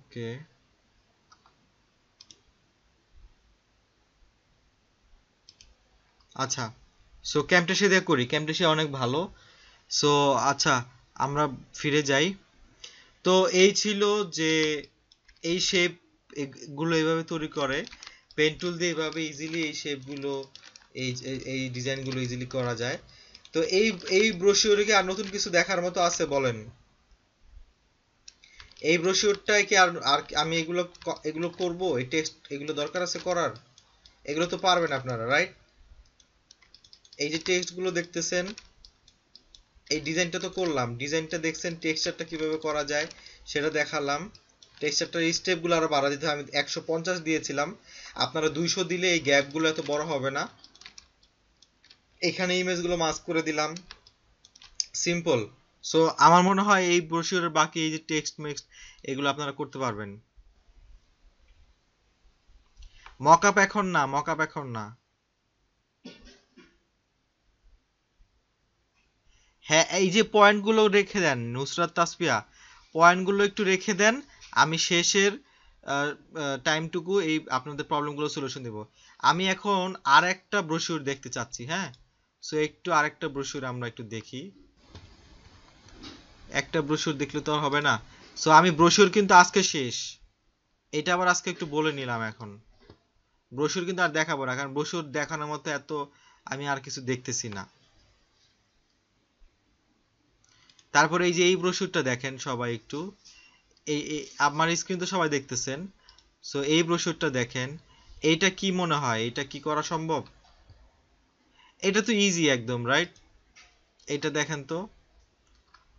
ওকে, আচ্ছা। সো ক্যামটেসিয়া দিয়ে করি, ক্যামটেসিয়া অনেক ভালো। সো আচ্ছা, আমরা ফিরে যাই। তো এই ছিল যে এই শেপ গুলো এইভাবে তৈরি করে, পেন টুল দিয়ে এইভাবে ইজিলি এই শেপগুলো, এই এই ডিজাইনগুলো ইজিলি করা যায়। তো এই এই ব্রোশিওরে কি আর নতুন কিছু দেখার মতো আছে বলেন? এই ব্রোশিওরটায় কি আর আর আমি এগুলো এগুলো করব, এই টেক্সট এগুলো দরকার আছে করার? এগুলো তো পারবেন আপনারা, রাইট? এই যে টেক্সটগুলো দেখতেছেন, এই ডিজাইনটা তো করলাম, ডিজাইনটা দেখছেন, টেক্সচারটা কিভাবে করা যায় সেটা দেখালাম। টেক্সচারটার স্টেপগুলো আরো বাড়া দিতে হয়, আমি 150 দিয়েছিলাম, আপনারা 200 দিলে এই গ্যাপগুলো এত বড় হবে না। এখানে ইমেজগুলো মাস্ক করে দিলাম, সিম্পল। সো আমার মনে হয় এই ব্রোশিওরের বাকি এই যে টেক্সট মেক্সট এগুলো আপনারা করতে পারবেন। মকআপ এখন না, মকআপ এখন না। হ্যাঁ, এই যে পয়েন্টগুলো রেখে দেন নুসরাত তাসফিয়া, পয়েন্টগুলো একটু রেখে দেন, আমি শেষের টাইমটুকু এই আপনাদের প্রবলেমগুলো সলিউশন দেব। আমি এখন আর একটা ব্রোশিওর দেখতে চাচ্ছি, হ্যাঁ। সো একটু আরেকটা ব্রোশিওর আমরা একটু দেখি। একটা ব্রোশিওর দেখলে তো আর হবে না। সো আমি ব্রোশিওর কিন্তু আজকে শেষ, এটা আবার আজকে একটু বলে নিলাম। এখন ব্রোশিওর কিন্তু আর দেখাবো না, কারণ ব্রোশিওর দেখানোর মতো এত আমি আর কিছু দেখতেছি না। তারপরে এই যে এই ব্রোশিওরটা দেখেন সবাই একটু, আমার স্ক্রিন তো সবাই দেখতেছেন। সো এই ব্রোশিওরটা দেখেন, এইটা কি মনে হয়, এটা কি করা সম্ভব? এটা তো ইজি একদম, রাইট? এটা দেখেন তো,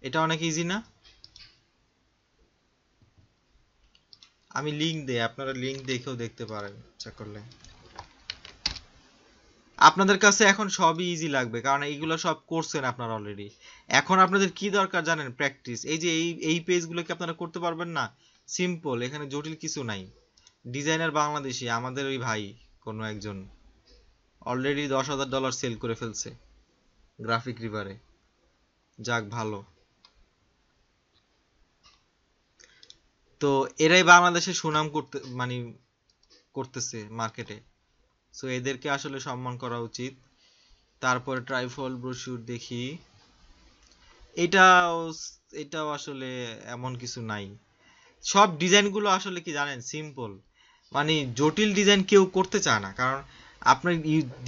এটা অনেক ইজি না? আমি লিংক দেই, আপনারা লিংক দেখেও দেখতে পারেন ইচ্ছা করলে। আপনাদের কাছে এখন সবই ইজি লাগবে, কারণ এইগুলো সব করছেন আপনারা অলরেডি। এখন আপনাদের কি দরকার জানেন? প্র্যাকটিস। এই যে এই পেজগুলো কি আপনারা করতে পারবেন না? সিম্পল, এখানে জটিল কিছু নাই। ডিজাইনার বাংলাদেশি, আমাদের ওই ভাই কোনো একজন অলরেডি $10,000 সেল করে ফেলছে গ্রাফিক রিভারে। যাক ভালো। তো এরাই বাংলাদেশে সুনাম করতে মানে করতেছে মার্কেটে। সো এদেরকে আসলে সম্মান করা উচিত। তারপরে ট্রাইফল ব্রোশিউর দেখি, এটাও এটাও আসলে এমন কিছু নাই। সব ডিজাইনগুলো আসলে কি জানেন, সিম্পল। মানে জটিল ডিজাইন কেউ করতে চায় না, কারণ আপনার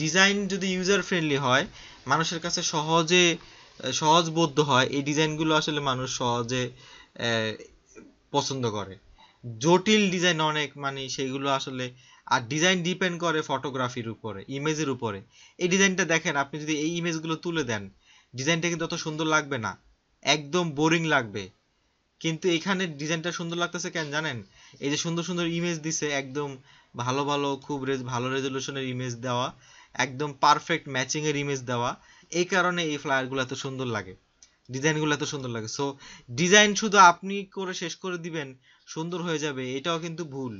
ডিজাইন যদি ইউজার ফ্রেন্ডলি হয়, মানুষের কাছে সহজে সহজবোধ্য হয়, এই ডিজাইনগুলো আসলে মানুষ সহজে আহ, পছন্দ করে। জটিল ডিজাইন অনেক, মানে সেগুলো আসলে, আর ডিজাইন ডিপেন্ড করে ফটোগ্রাফির উপরে, ইমেজের উপরে। এই ডিজাইনটা দেখেন, আপনি যদি এই ইমেজগুলো তুলে দেন, ডিজাইনটা কিন্তু অত সুন্দর লাগবে না, একদম বোরিং লাগবে। কিন্তু এখানে ডিজাইনটা সুন্দর লাগতেছে কেন জানেন? এই যে সুন্দর সুন্দর ইমেজ দিছে, একদম ভালো ভালো, খুব ভালো রেজলিউশনের ইমেজ দেওয়া, একদম পারফেক্ট ম্যাচিং এর ইমেজ দেওয়া, এই কারণে এই ফ্লায়ারগুলো এত সুন্দর লাগে, ডিজাইনগুলো এত সুন্দর লাগে। সো ডিজাইন শুধু আপনি করে শেষ করে দিবেন, সুন্দর হয়ে যাবে, এটাও কিন্তু ভুল।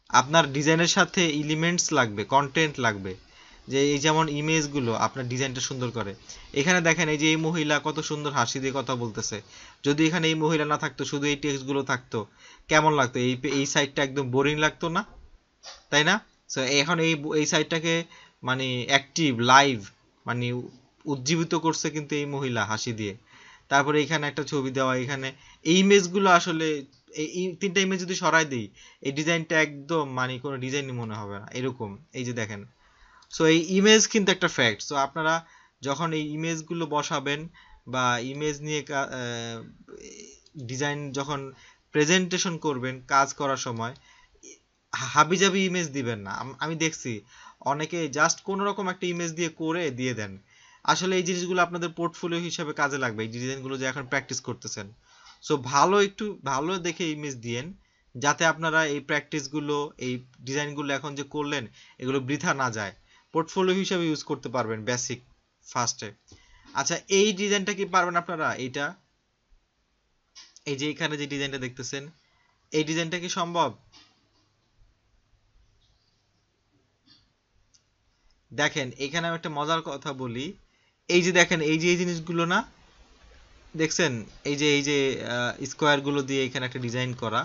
আপনার ডিজাইনের সাথে এলিমেন্টস লাগবে, কন্টেন্ট লাগবে, যে এই যেমন ইমেজগুলো আপনার ডিজাইনটা সুন্দর করে। এখানে দেখেন, এই যে এই মহিলা কত সুন্দর হাসি দিয়ে কথা বলতেছে, যদি এখানে এই মহিলা না থাকতো, শুধু এই টেক্সটগুলো থাকতো, কেমন লাগতো? এই সাইডটা একদম বোরিং লাগতো না, তাই না? সো এখন এই সাইডটাকে মানে অ্যাক্টিভ লাইভ, মানে উজ্জীবিত করছে কিন্তু এই মহিলা হাসি দিয়ে। তারপরে এখানে একটা ছবি দেওয়া, এখানে এই ইমেজগুলো আসলে, এই তিনটা ইমেজ যদি সরাই দিই, এই ডিজাইনটা একদম মানে কোনো ডিজাইনই মনে হবে না এরকম। এই যে দেখেন, সো এই ইমেজ কিন্তু একটা ফ্যাক্ট। সো আপনারা যখন এই ইমেজগুলো বসাবেন বা ইমেজ নিয়ে ডিজাইন যখন প্রেজেন্টেশন করবেন কাজ করার সময়, হাবিজাবি ইমেজ দিবেন না। আমি দেখছি অনেকে জাস্ট কোনো রকম একটা ইমেজ দিয়ে করে দিয়ে দেন। আসলে এই জিনিসগুলো আপনাদের পোর্টফোলিও হিসেবে কাজে লাগবে, এই ডিজাইনগুলো যে এখন প্র্যাকটিস করতেছেন। সো ভালো একটু ভালো দেখে ইমেজ দিয়েন, যাতে আপনারা এই প্র্যাকটিসগুলো, এই ডিজাইনগুলো এখন যে করলেন, এগুলো বৃথা না যায়, পোর্টফোলিও হিসেবে ইউজ করতে পারবেন বেসিক ফার্স্টে। আচ্ছা, এই ডিজাইনটা কি পারবেন আপনারা? এইটা, এই যে এখানে যে ডিজাইনটা দেখতেছেন, এই ডিজাইনটা কি সম্ভব? দেখেন, এখানে আমি একটা মজার কথা বলি। এই যে দেখেন, এই যে এই জিনিসগুলো না, দেখছেন? এই যে স্কোয়ারগুলো দিয়ে এখানে একটা ডিজাইন করা,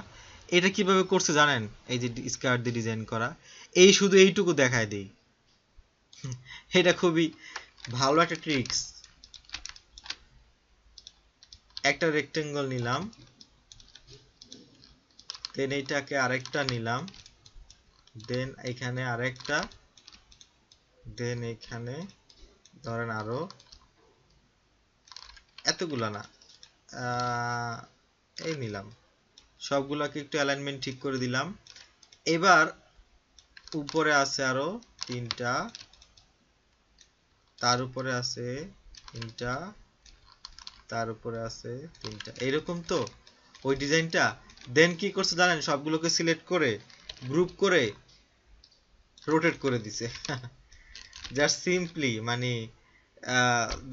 এটা কিভাবে করছে জানেন? এই যে স্কার্ট দিয়ে ডিজাইন করা, এই শুধু এইটুকু দেখায় দেই। এটা খুবই ভালো একটা ট্রিক্স। একটা রেক্টেঙ্গল নিলাম, দেন এইটাকে আরেকটা নিলাম, দেন এখানে আরেকটা, দেন এখানে ধরেন আরো এতগুলা না, এই নিলাম, সবগুলাকে একটু অ্যালাইনমেন্ট ঠিক করে দিলাম। এবার উপরে আছে আরো তিনটা, তার উপরে আছে তিনটা, তার উপরে আছে তিনটা, এইরকম তো ওই ডিজাইনটা। দেন কি করছে জানেন? সবগুলোকে সিলেক্ট করে গ্রুপ করে রোটেট করে দিছে। জাস্ট সিম্পলি মানে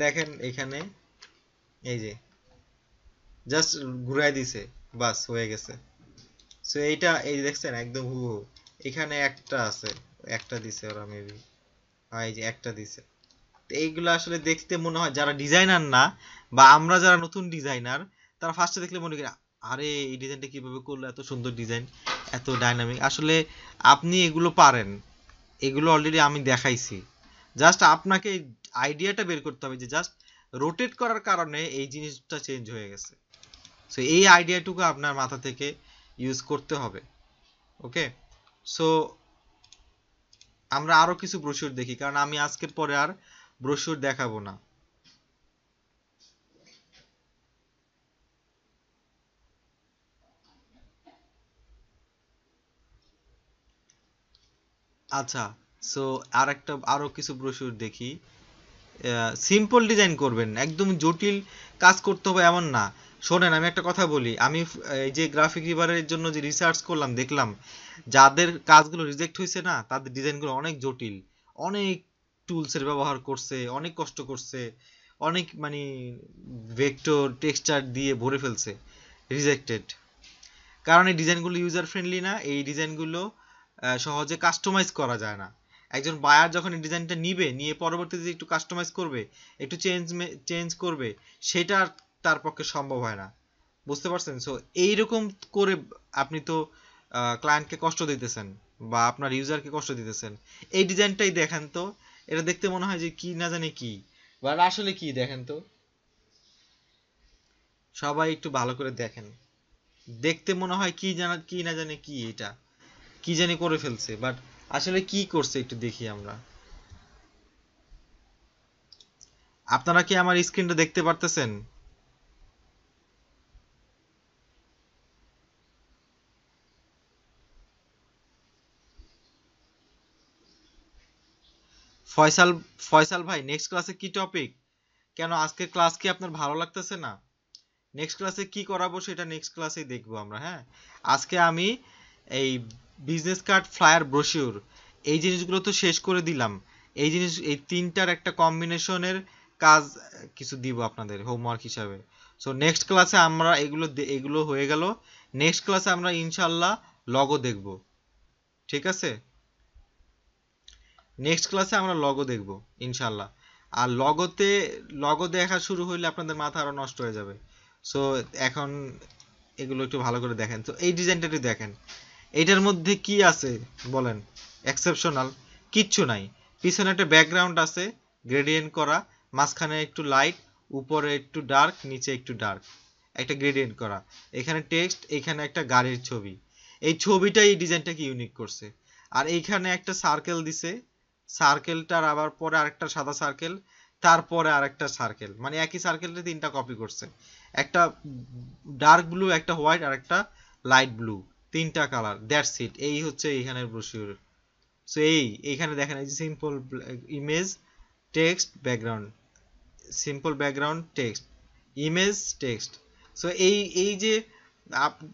দেখেন এখানে এই যে জাস্ট ঘুরাই দিছে, বাস হয়ে গেছে। সো এইটা এই যে দেখছেন একদম হুবহু। এখানে একটা আছে, একটা দিছে ওরা মেবি, হ্যাঁ এই যে একটা দিছে। তো এইগুলো আসলে দেখতে মনে হয় যারা ডিজাইনার না, বা আমরা যারা নতুন ডিজাইনার, তারা ফার্স্টে দেখলে মনে করি আরে এই ডিজাইনটা কিভাবে করলো, এত সুন্দর ডিজাইন, এত ডাইনামিক। আসলে আপনি এগুলো পারেন, এগুলো অলরেডি আমি দেখাইছি। জাস্ট আপনাকে আইডিয়াটা বের করতে হবে যে জাস্ট রোটেট করার কারণে এই জিনিসটা চেঞ্জ হয়ে গেছে। সো এই আইডিয়াটুকু আপনার মাথা থেকে ইউজ করতে হবে। ওকে, সো আমরা আরো কিছু ব্রোশিউর দেখি, কারণ আমি আজকের পরে আর ব্রোশিউর দেখাবো না। আচ্ছা, সো আরো কিছু ব্রোশিউর দেখি। সিম্পল ডিজাইন করবেন, একদম জটিল কাজ করতে হবে এমন না। শোনেন আমি একটা কথা বলি, আমি এই যে গ্রাফিক রিভারের জন্য যে রিসার্চ করলাম, দেখলাম যাদের কাজগুলো রিজেক্ট হয়েছে না, তাদের ডিজাইনগুলো অনেক জটিল, অনেক টুলসের ব্যবহার করছে, অনেক কষ্ট করছে, অনেক মানে ভেক্টর টেক্সচার দিয়ে ভরে ফেলছে, রিজেক্টেড। কারণ এই ডিজাইনগুলো ইউজার ফ্রেন্ডলি না, এই ডিজাইনগুলো সহজে কাস্টমাইজ করা যায় না। একজন বায়ার যখন এই ডিজাইনটা নিবে, নিয়ে পরবর্তীতে একটু কাস্টমাইজ করবে, একটু চেঞ্জ করবে, সেটা তার পক্ষে সম্ভব হয় না। বুঝতে পারছেন? সো এইরকম করে আপনি তো ক্লায়েন্টকে কষ্ট দিতেছেন, বা আপনার ইউজারকে কষ্ট দিতেছেন। এই ডিজাইনটাই দেখেন তো, এটা দেখতে মনে হয় যে কি না জানি কি, বা আসলে কি দেখেন তো, সবাই একটু ভালো করে দেখেন। দেখতে মনে হয় কি না জানি কি, এটা কি জানি করে ফেলছে, বাট আসলে কি করছে একটু দেখি আমরা। আপনারা কি আমার স্ক্রিনটা দেখতে পারতেছেন? ফয়সাল ফয়সাল ভাই, নেক্সট ক্লাসে কি টপিক? কেন আজকের ক্লাস কি আপনার ভালো লাগতেছে না? নেক্সট ক্লাসে কি করাবো সেটা নেক্সট ক্লাসেই দেখবো আমরা, হ্যাঁ। আজকে আমি এই বিজনেস কার্ড, ফ্লায়ার, ব্রোশিউর, এই জিনিসগুলো তো শেষ করে দিলাম। এই তিনটার একটা কম্বিনেশনের কাজ কিছু দিব আপনাদের হোমওয়ার্ক হিসাবে। সো নেক্সট ক্লাসে আমরা এগুলো হয়ে গেল। নেক্সট ক্লাসে আমরা ইনশাল্লাহ লগো দেখব। ঠিক আছে? নেক্সট ক্লাসে আমরা লগো দেখব ইনশাল্লাহ। আর লগো দেখা শুরু হইলে আপনাদের মাথা আরো নষ্ট হয়ে যাবে। সো এখন এগুলো একটু ভালো করে দেখেন। তো এই ডিজাইনটা একটু দেখেন, এইটার মধ্যে কি আছে বলেন? এক্সেপশনাল কিচ্ছু নাই। পিছনে একটা ব্যাকগ্রাউন্ড আছে গ্রেডিয়েন্ট করা, মাঝখানে একটু লাইট, উপরে একটু ডার্ক, নিচে একটু ডার্ক, একটা গ্রেডিয়েন্ট করা। এখানে টেক্সট, এখানে একটা গাড়ির ছবি। এই ছবিটাই এই ডিজাইনটাকে ইউনিক করছে। আর এইখানে একটা সার্কেল দিছে, সার্কেলটার আবার পরে আরেকটা সাদা সার্কেল, তারপরে আরেকটা সার্কেল, মানে একই সার্কেলটা তিনটা কপি করছে। একটা ডার্ক ব্লু, একটা হোয়াইট, আর একটা লাইট ব্লু, তিনটা কালার, দ্যাটস ইট। এই হচ্ছে এইখানের ব্রোশিওর। সো এইখানে দেখেন এই যে simple image, text, background, simple background, text, image, text. So এই যে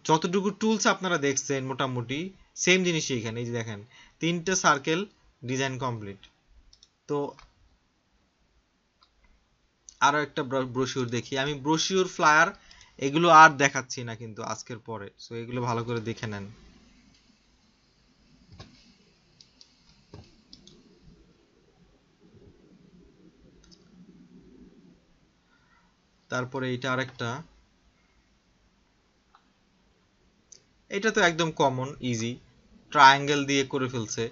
যতটুকু টুলস আপনারা দেখছেন মোটামুটি সেম জিনিসই এখানে। এই যে দেখেন তিনটা সার্কেল, ডিজাইন কমপ্লিট। তো আরো একটা ব্রোশিওর দেখি আমি, ব্রোশিওর, ফ্লায়ার, এগুলো আর দেখাচ্ছি না কিন্তু আজকের পরে। সো এগুলো ভালো করে দেখে নেন। তারপরে এইটা আরেকটা, এটা তো একদম কমন, ইজি, ট্রায়াঙ্গেল দিয়ে করে ফেলছে,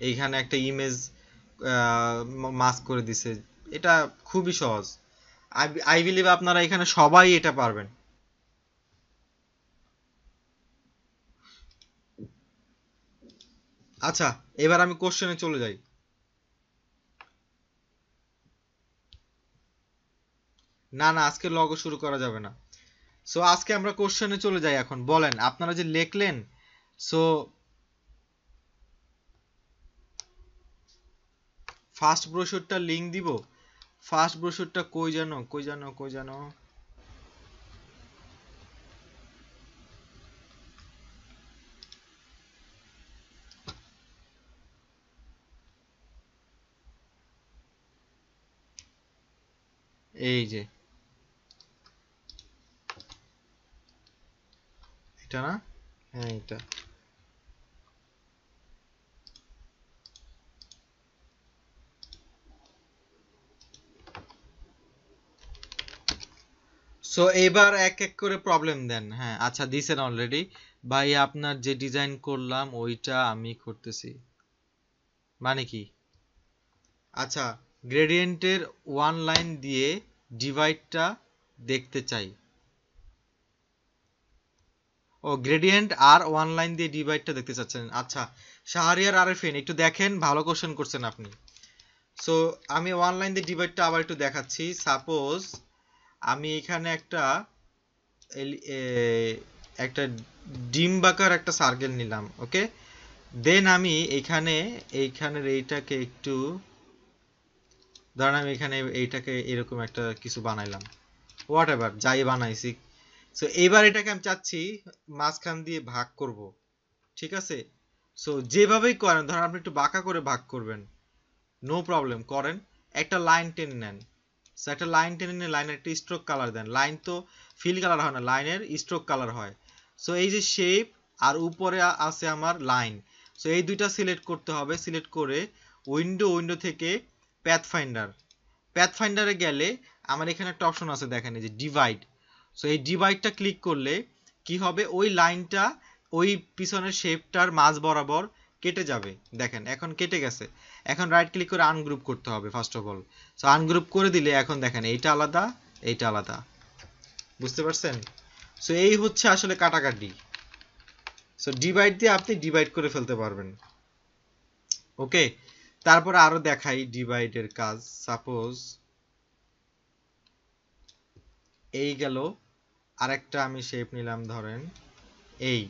এইখানে একটা ইমেজ মাস্ক করে দিছে, এটা খুবই সহজ। আই বিলিভ আপনারা এখানে সবাই এটা পারবেন। আচ্ছা, এবার আমি কোশ্চেনে চলে যাই। না না, আজকে লগও শুরু করা যাবে না। সো আজকে আমরা কোশ্চেনে চলে যাই। এখন বলেন আপনারা যে লিখলেন, সো ফার্স্ট ব্রোশারটা লিংক দিব। ফার্স্ট ব্রোশারটা কই জানো, কই জানো, কই জানো, এই যে এটা না, হ্যাঁ এটা। সো এবার এক এক করে প্রবলেম দেন। হ্যাঁ আচ্ছা, দিছেন অলরেডি। ভাই আপনার যে ডিজাইন করলাম ওইটা আমি করতেছি, মানে কি? আচ্ছা, গ্রেডিয়েন্টের ওয়ান লাইন দিয়ে ডিভাইডটা দেখতে চাই। ও, গ্রেডিয়েন্ট আর ওয়ান লাইন দিয়ে ডিভাইডটা দেখতে চাচ্ছেন। আচ্ছা, শাহরিয়ার আরেফিন একটু দেখেন, ভালো কোশ্চেন করছেন আপনি। সো আমি ওয়ান লাইন দিয়ে ডিভাইডটা আবার একটু দেখাচ্ছি। সাপোজ আমি এখানে একটা ডিম্বাকার একটা সার্কেল নিলাম, ওকে। দেন আমি এইখানের এইটাকে একটু, ধরেন আমি এখানে এইটাকে এরকম একটা কিছু বানাইলাম, হোয়াট এভার যাই বানাইছি। সো এইবার এটাকে আমি চাচ্ছি মাঝখান দিয়ে ভাগ করব, ঠিক আছে। সো যেভাবেই করেন, ধরেন আপনি একটু বাঁকা করে ভাগ করবেন, নো প্রবলেম, করেন। একটা লাইন টেনে নেন। সো একটা লাইন টেনে নিয়ে লাইনের একটা স্ট্রোক কালার দেন। লাইন তো ফিল কালার হয় না, লাইনের স্ট্রোক কালার হয়। সো এই যে শেপ আর উপরে আছে আমার লাইন, সো এই দুইটা সিলেক্ট করতে হবে। সিলেক্ট করে উইন্ডো থেকে প্যাথ ফাইন্ডারে গেলে আমার এখানে একটা অপশন আছে, দেখেন এই যে ডিভাইড। সো এই ডিভাইডটা ক্লিক করলে কি হবে, ওই লাইনটা ওই পিছনের শেপটার মাঝ বরাবর কেটে যাবে। দেখেন এখন কেটে গেছে। এখন রাইট ক্লিক করে আনগ্রুপ করতে হবে first of all. So ungroup করে দিলে এখন দেখেন এইটা আলাদা, এইটা আলাদা, বুঝতে পারছেন? সো এই হচ্ছে আসলে কাটাকাটি। সো ডিভাইড দিয়ে আপনি ডিভাইড করে ফেলতে পারবেন, ওকে। তারপরে আরো দেখাই ডিভাইডের কাজ। সাপোজ এই গেল, আরেকটা আমি শেপ নিলাম, ধরেন এই,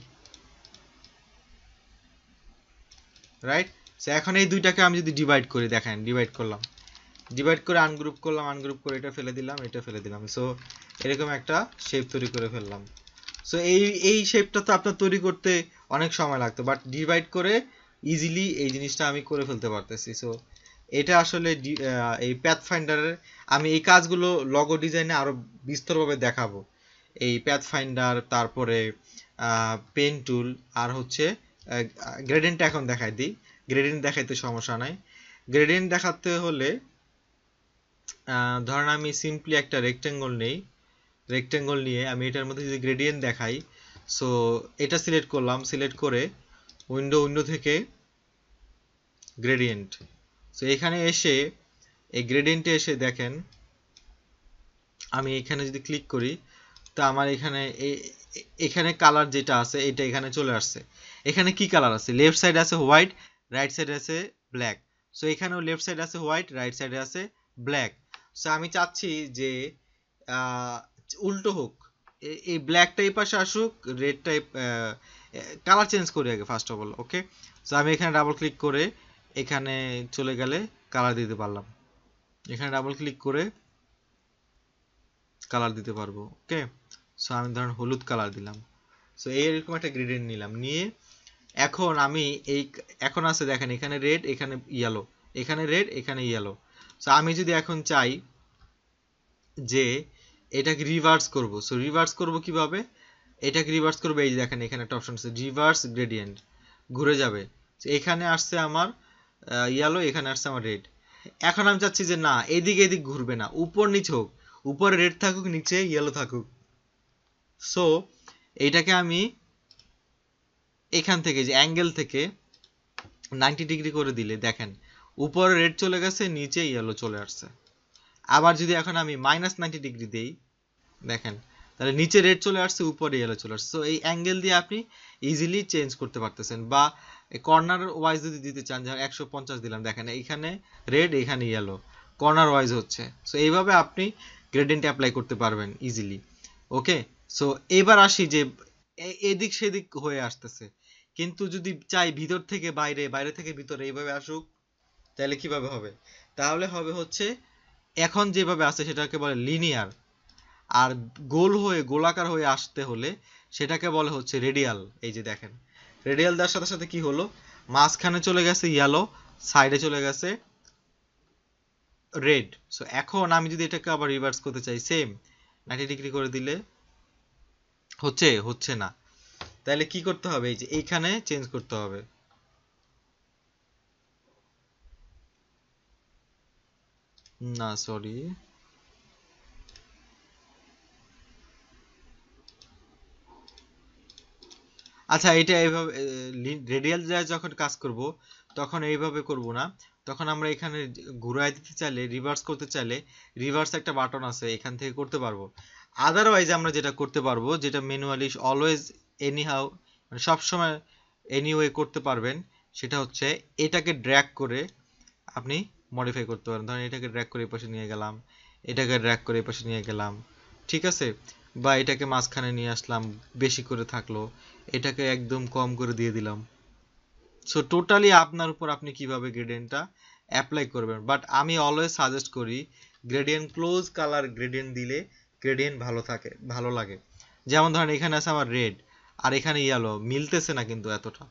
রাইট। সো এখন এই দুইটাকে আমি যদি ডিভাইড করি, দেখেন ডিভাইড করলাম, ডিভাইড করে আনগ্রুপ করলাম, আনগ্রুপ করে এটা ফেলে দিলাম, এটা ফেলে দিলাম। সো এরকম একটা শেপ তৈরি করে ফেললাম। সো এই শেপটা তো আপনার তৈরি করতে অনেক সময় লাগতো, বাট ডিভাইড করে ইজিলি এই জিনিসটা আমি করে ফেলতে পারতেছি। সো এটা আসলে এই প্যাথ ফাইন্ডারের, আমি এই কাজগুলো লগো ডিজাইনে আরো বিস্তরভাবে দেখাবো। এই প্যাথ ফাইন্ডার, তারপরে পেন টুল, আর হচ্ছে গ্রেডিয়েন্ট এখন দেখাই দিই। গ্রেডিয়েন্ট দেখাইতে সমস্যা নাই। গ্রেডিয়েন্ট দেখাতে হলে ধরেন আমি সিম্পলি একটা রেক্টেঙ্গল নেই, রেক্টেঙ্গল নিয়ে আমি এটার মধ্যে যদি গ্রেডিয়েন্ট দেখাই, সো এটা সিলেক্ট করলাম, সিলেক্ট করে উইন্ডো থেকে গ্রেডিয়েন্ট। সো এখানে এসে এই গ্রেডিয়েন্টে এসে দেখেন আমি এখানে যদি ক্লিক করি, তো আমার এখানে কালার যেটা আছে এটা এখানে চলে আসছে। এখানে কি কালার আছে, লেফট সাইডে আছে হোয়াইট, রাইট সাইডে আছে ব্ল্যাক। সো এখানেও লেফট সাইডে আছে হোয়াইট, রাইট সাইডে আছে ব্ল্যাক। সো আমি চাচ্ছি যে উল্টো হোক, এই ব্ল্যাকটা এই পাশে আসুক, রেড টাইপ, কালার চেঞ্জ করি আগে first of all, okay. So আমি এখানে ডাবল ক্লিক করে এখানে চলে গেলে কালার দিতে পারলাম। এখানে ডাবল ক্লিক করে কালার দিতে পারবো, ওকে। সো আমি ধরেন হলুদ কালার দিলাম। সো এইরকম একটা গ্রেডিয়েন্ট নিলাম, নিয়ে এখন আমি এখন আছে দেখেন এখানে রেড, এখানে ইয়েলো, এখানে রেড, এখানে ইয়েলো। সো আমি যদি এখন চাই যে এটাকে রিভার্স করব, সো রিভার্স করব কিভাবে, এটাকে রিভার্স করব, এই যে দেখেন এখানে একটা অপশন আছে রিভার্স গ্রেডিয়েন্ট, ঘুরে যাবে। এখানে আসছে আমার ইয়েলো, এখানে আসছে আমার রেড। এখন আমি চাচ্ছি যে না, এদিক ঘুরবে না, উপর নিচে হোক, উপরে রেড থাকুক, নিচে ইয়েলো থাকুক। সো এইটাকে আমি এখান থেকে যে অ্যাঙ্গেল থেকে 90 ডিগ্রি করে দিলে দেখেন উপরে রেড চলে গেছে, নিচে ইয়েলো চলে আসছে। আবার যদি এখন আমি -90 ডিগ্রি দেই, দেখেন তাহলে নিচে রেড চলে আসছে, উপরে ইয়েলো চলে আসছে। সো এই অ্যাঙ্গেল দিয়ে আপনি ইজিলি চেঞ্জ করতে পারতেছেন। বা কর্নার ওয়াইজ যদি দিতে চান, যেমন 150 দিলাম, দেখেন এইখানে রেড, এখানে ইয়েলো, কর্নার ওয়াইজ হচ্ছে। সো এইভাবে আপনি গ্রেডিয়েন্ট অ্যাপ্লাই করতে পারবেন ইজিলি। ওকে, সো এবার আসি যে এদিক সেদিক হয়ে আসতেছে, কিন্তু যদি চাই ভিতর থেকে বাইরে, বাইরে থেকে ভিতরে এইভাবে আসুক, তাহলে কিভাবে হবে? তাহলে হবে হচ্ছে এখন যেভাবে আছে সেটাকে বলে লিনিয়ার। আর গোল হয়ে, গোলাকার হয়ে আসতে হলে সেটাকে বলে হচ্ছে রেডিয়াল। এই যে দেখেন রেডিয়াল দেওয়ার সাথে সাথে কি হলো, মাঝখানে চলে গেছে ইয়েলো, সাইডে চলে গেছে রেড। সো এখন আমি যদি এটাকে আবার রিভার্স করতে চাই, সেম 90 ডিগ্রি করে দিলে হচ্ছে না। তাহলে কি করতে হবে, এই যে এইখানে চেঞ্জ করতে হবে। না সরি, আচ্ছা এটা এইভাবে রেডিয়াল যখন কাজ করব তখন এইভাবে করব না, তখন আমরা এখানে ঘুরাই দিতে চাইলে, রিভার্স করতে চাইলে রিভার্স একটা বাটন আছে, এখান থেকে করতে পারবো। আদারওয়াইজ আমরা যেটা করতে পারবো, যেটা ম্যানুয়ালি অলওয়েজ এনিহাউ মানে সবসময় এনিওয়ে করতে পারবেন, সেটা হচ্ছে এটাকে ড্র্যাগ করে আপনি মডিফাই করতে পারেন। ধরেন এটাকে ড্র্যাগ করে এই পাশে নিয়ে গেলাম, এটাকে ড্র্যাগ করে এই পাশে নিয়ে গেলাম, ঠিক আছে? বা এটাকে মাঝখানে নিয়ে আসলাম, বেশি করে থাকলো, এটাকে একদম কম করে দিয়ে দিলাম। সো টোটালি আপনার উপর আপনি কিভাবে গ্রেডিয়েন্টটা অ্যাপ্লাই করবেন। বাট আমি অলওয়েজ সাজেস্ট করি গ্রেডিয়েন্ট ক্লোজ কালার গ্রেডিয়েন্ট দিলে গ্রেডিয়েন্ট ভালো থাকে, ভালো লাগে। যেমন ধরেন এখানে আছে আমার রেড, আর এখানে ইয়েলো, মিলতেছে না কিন্তু এতটা।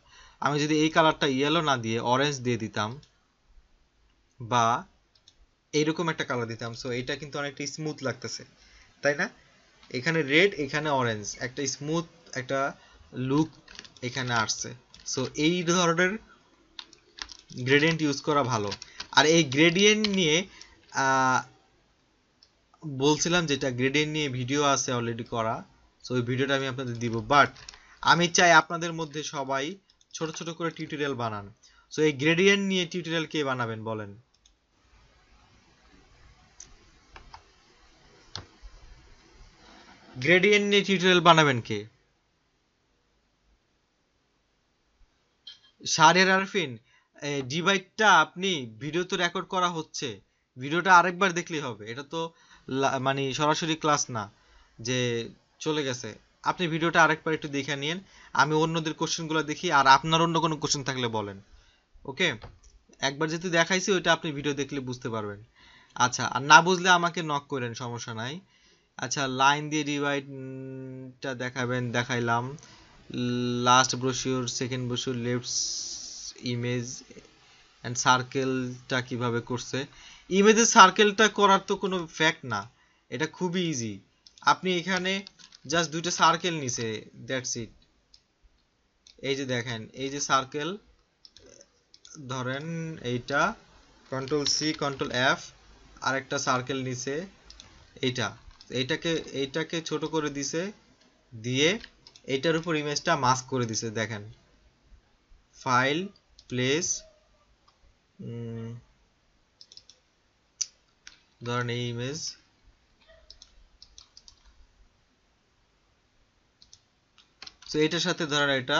আমি যদি এই কালারটা ইয়েলো না দিয়ে অরেঞ্জ দিয়ে দিতাম, বা এইরকম একটা কালার দিতাম, সো এটা কিন্তু অনেকটা স্মুথ লাগতেছে, তাই না? এখানে রেড, এখানে অরেঞ্জ, একটা স্মুথ একটা লুক এখানে আসছে। সো এই ধরনের গ্রেডিয়েন্ট ইউজ করা ভালো। আর এই গ্রেডিয়েন্ট নিয়ে বলছিলাম, যেটা গ্রেডিয়েন্ট নিয়ে ভিডিও আছে অলরেডি করা, সো ওই ভিডিওটা আমি আপনাদের দিব। বাট আমি চাই আপনাদের মধ্যে সবাই ছোট ছোট করে টিউটোরিয়াল বানান। সো এই গ্রেডিয়েন্ট নিয়ে টিউটোরিয়াল কে বানাবেন বলেন? গ্রেডিয়েন্ট নিয়ে টিউটোরিয়াল বানাবেন কে? শাহরিয়ার আরফিন, ডিভাইডটা আপনি, ভিডিও তো রেকর্ড করা হচ্ছে, ভিডিওটা আরেকবার দেখলেই হবে। এটা তো মানে সরাসরি ক্লাস না যে চলে গেছে। আপনি ভিডিওটা আরেকবার একটু দেখে নিন, আমি অন্যদের কোশ্চেনগুলো দেখি, আর আপনার অন্য কোনো কোশ্চেন থাকলে বলেন। ওকে, একবার যেহেতু দেখাইছি ওইটা আপনি ভিডিও দেখলে বুঝতে পারবেন। আচ্ছা, আর না বুঝলে আমাকে নক করেন, সমস্যা নাই। আচ্ছা, লাইন দিয়ে ডিভাইডটা দেখাবেন, দেখাইলাম। Last brochure, second brochure, left image and সার্কেলটা কিভাবে করছে। ইমেজের সার্কেলটা করার তো কোনো ফ্যাক্ট না, এটা খুবই ইজি। আপনি এখানে জাস্ট দুইটা সার্কেল নিছে, দ্যাটস ইট। এই যে দেখেন, এই যে সার্কেল, ধরেন এইটা কন্ট্রোল সি কন্ট্রোল এফ, আর একটা সার্কেল নিছে এইটা, এইটাকে ছোট করে দিছে, দিয়ে এইটার উপর ইমেজটা মাস্ক করে দিছে। দেখেন ফাইল, প্লেস, ধরেন এই ইমেজ, তো এটার সাথে ধরেন এটা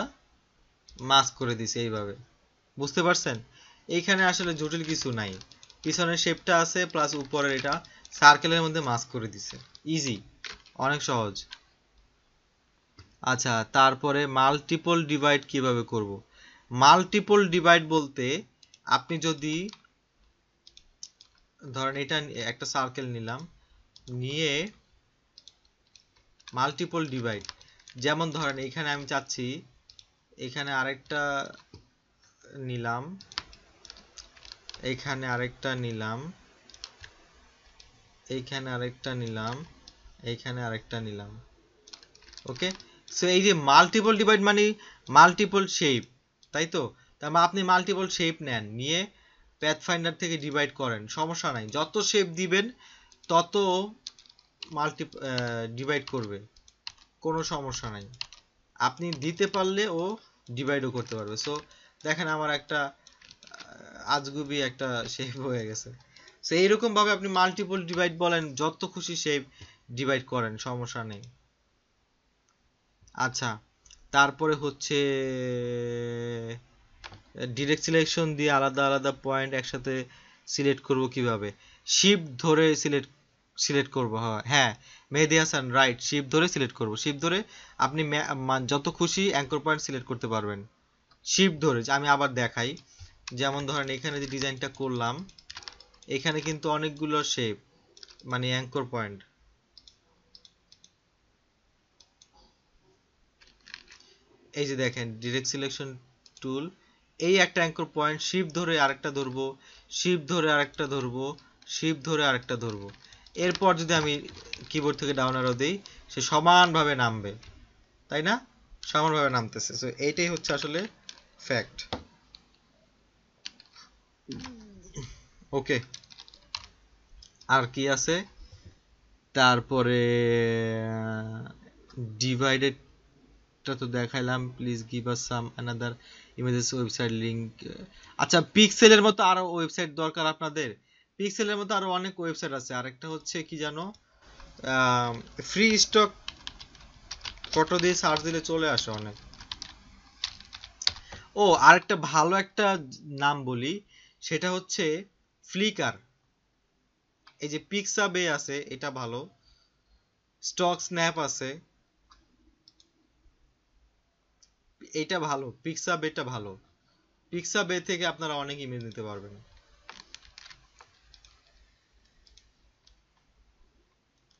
মাস্ক করে দিছে এইভাবে। বুঝতে পারছেন? এইখানে আসলে জটিল কিছু নাই, পিছনের শেপটা আছে প্লাস উপরের এটা সার্কেলের মধ্যে মাস্ক করে দিছে, ইজি, অনেক সহজ। আচ্ছা, তারপরে মাল্টিপল ডিভাইড কিভাবে করব? মাল্টিপল ডিভাইড বলতে, আপনি যদি ধরেন এটা একটা সার্কেল নিলাম, নিয়ে মাল্টিপল ডিভাইড, যেমন ধরেন এখানে আমি চাচ্ছি, এখানে আরেকটা নিলাম, এখানে আরেকটা নিলাম, এইখানে আরেকটা নিলাম, এইখানে আরেকটা নিলাম। ওকে, সো এই যে মাল্টিপল ডিভাইড মানে মাল্টিপল শেপ, তাই তো? তার মানে আপনি মাল্টিপল শেপ নেন, নিয়ে প্যাথফাইন্ডার থেকে ডিভাইড করেন, সমস্যা নাই, যত শেপ দিবেন তত ডিভাইড করবে, কোনো সমস্যা নাই। আপনি দিতে পারলে ও ডিভাইডও করতে পারবে। সো দেখেন আমার একটা আজগুবি একটা শেপ হয়ে গেছে। সো এইরকম ভাবে আপনি মাল্টিপল ডিভাইড বলেন, যত খুশি শেপ ডিভাইড করেন, সমস্যা নেই। আচ্ছা, তারপরে হচ্ছে ডিরেক্ট সিলেকশন দিয়ে আলাদা আলাদা পয়েন্ট একসাথে সিলেক্ট করব কিভাবে? শিফট ধরে সিলেক্ট করব। হ্যাঁ মেহেদি হাসান, রাইট, শিফট ধরে সিলেক্ট করব। শিফট ধরে আপনি যত খুশি অ্যাঙ্কর পয়েন্ট সিলেক্ট করতে পারবেন শিফট ধরে। আমি আবার দেখাই, যেমন ধরেন এখানে যে ডিজাইনটা করলাম, এখানে কিন্তু অনেকগুলো শেপ মানে অ্যাঙ্কর পয়েন্ট। এই যে দেখেন ডিরেক্ট সিলেকশন টুল, এই একটা অ্যাঙ্কর পয়েন্ট, শিফট ধরে আরেকটা ধরবো, শিফট ধরে আরেকটা ধরবো, শিফট ধরে আরেকটা ধরবো। এরপর যদি আমি কিবোর্ড থেকে ডাউন অ্যারো দেই, সে সমানভাবে নামবে, তাই না? সমানভাবে নামতেছে। সো এইটাই হচ্ছে আসলে ফ্যাক্ট। ওকে, আর কি আছে? তারপরে ডিভাইডেড তো দেখাইলাম। Please give us some another images website link. আচ্ছা, পিক্সেলের মতো আরো ওয়েবসাইট দরকার আপনাদের? পিক্সেলের মতো আরো অনেক ওয়েবসাইট আছে। আরেকটা হচ্ছে কি জানো, ফ্রি স্টক ফটো দিয়ে সার্চ দিলে চলে আসে অনেক। ও আরেকটা ভালো একটা নাম বলি, সেটা হচ্ছে ফ্লিকার। এই যে পিক্সাবে আছে, এটা ভালো। স্টক স্ন্যাপ আছে, এটা ভালো। পিক্সাবেটা ভালো। পিক্সাবে থেকে আপনারা অনেক ইমেজ নিতে পারবেন।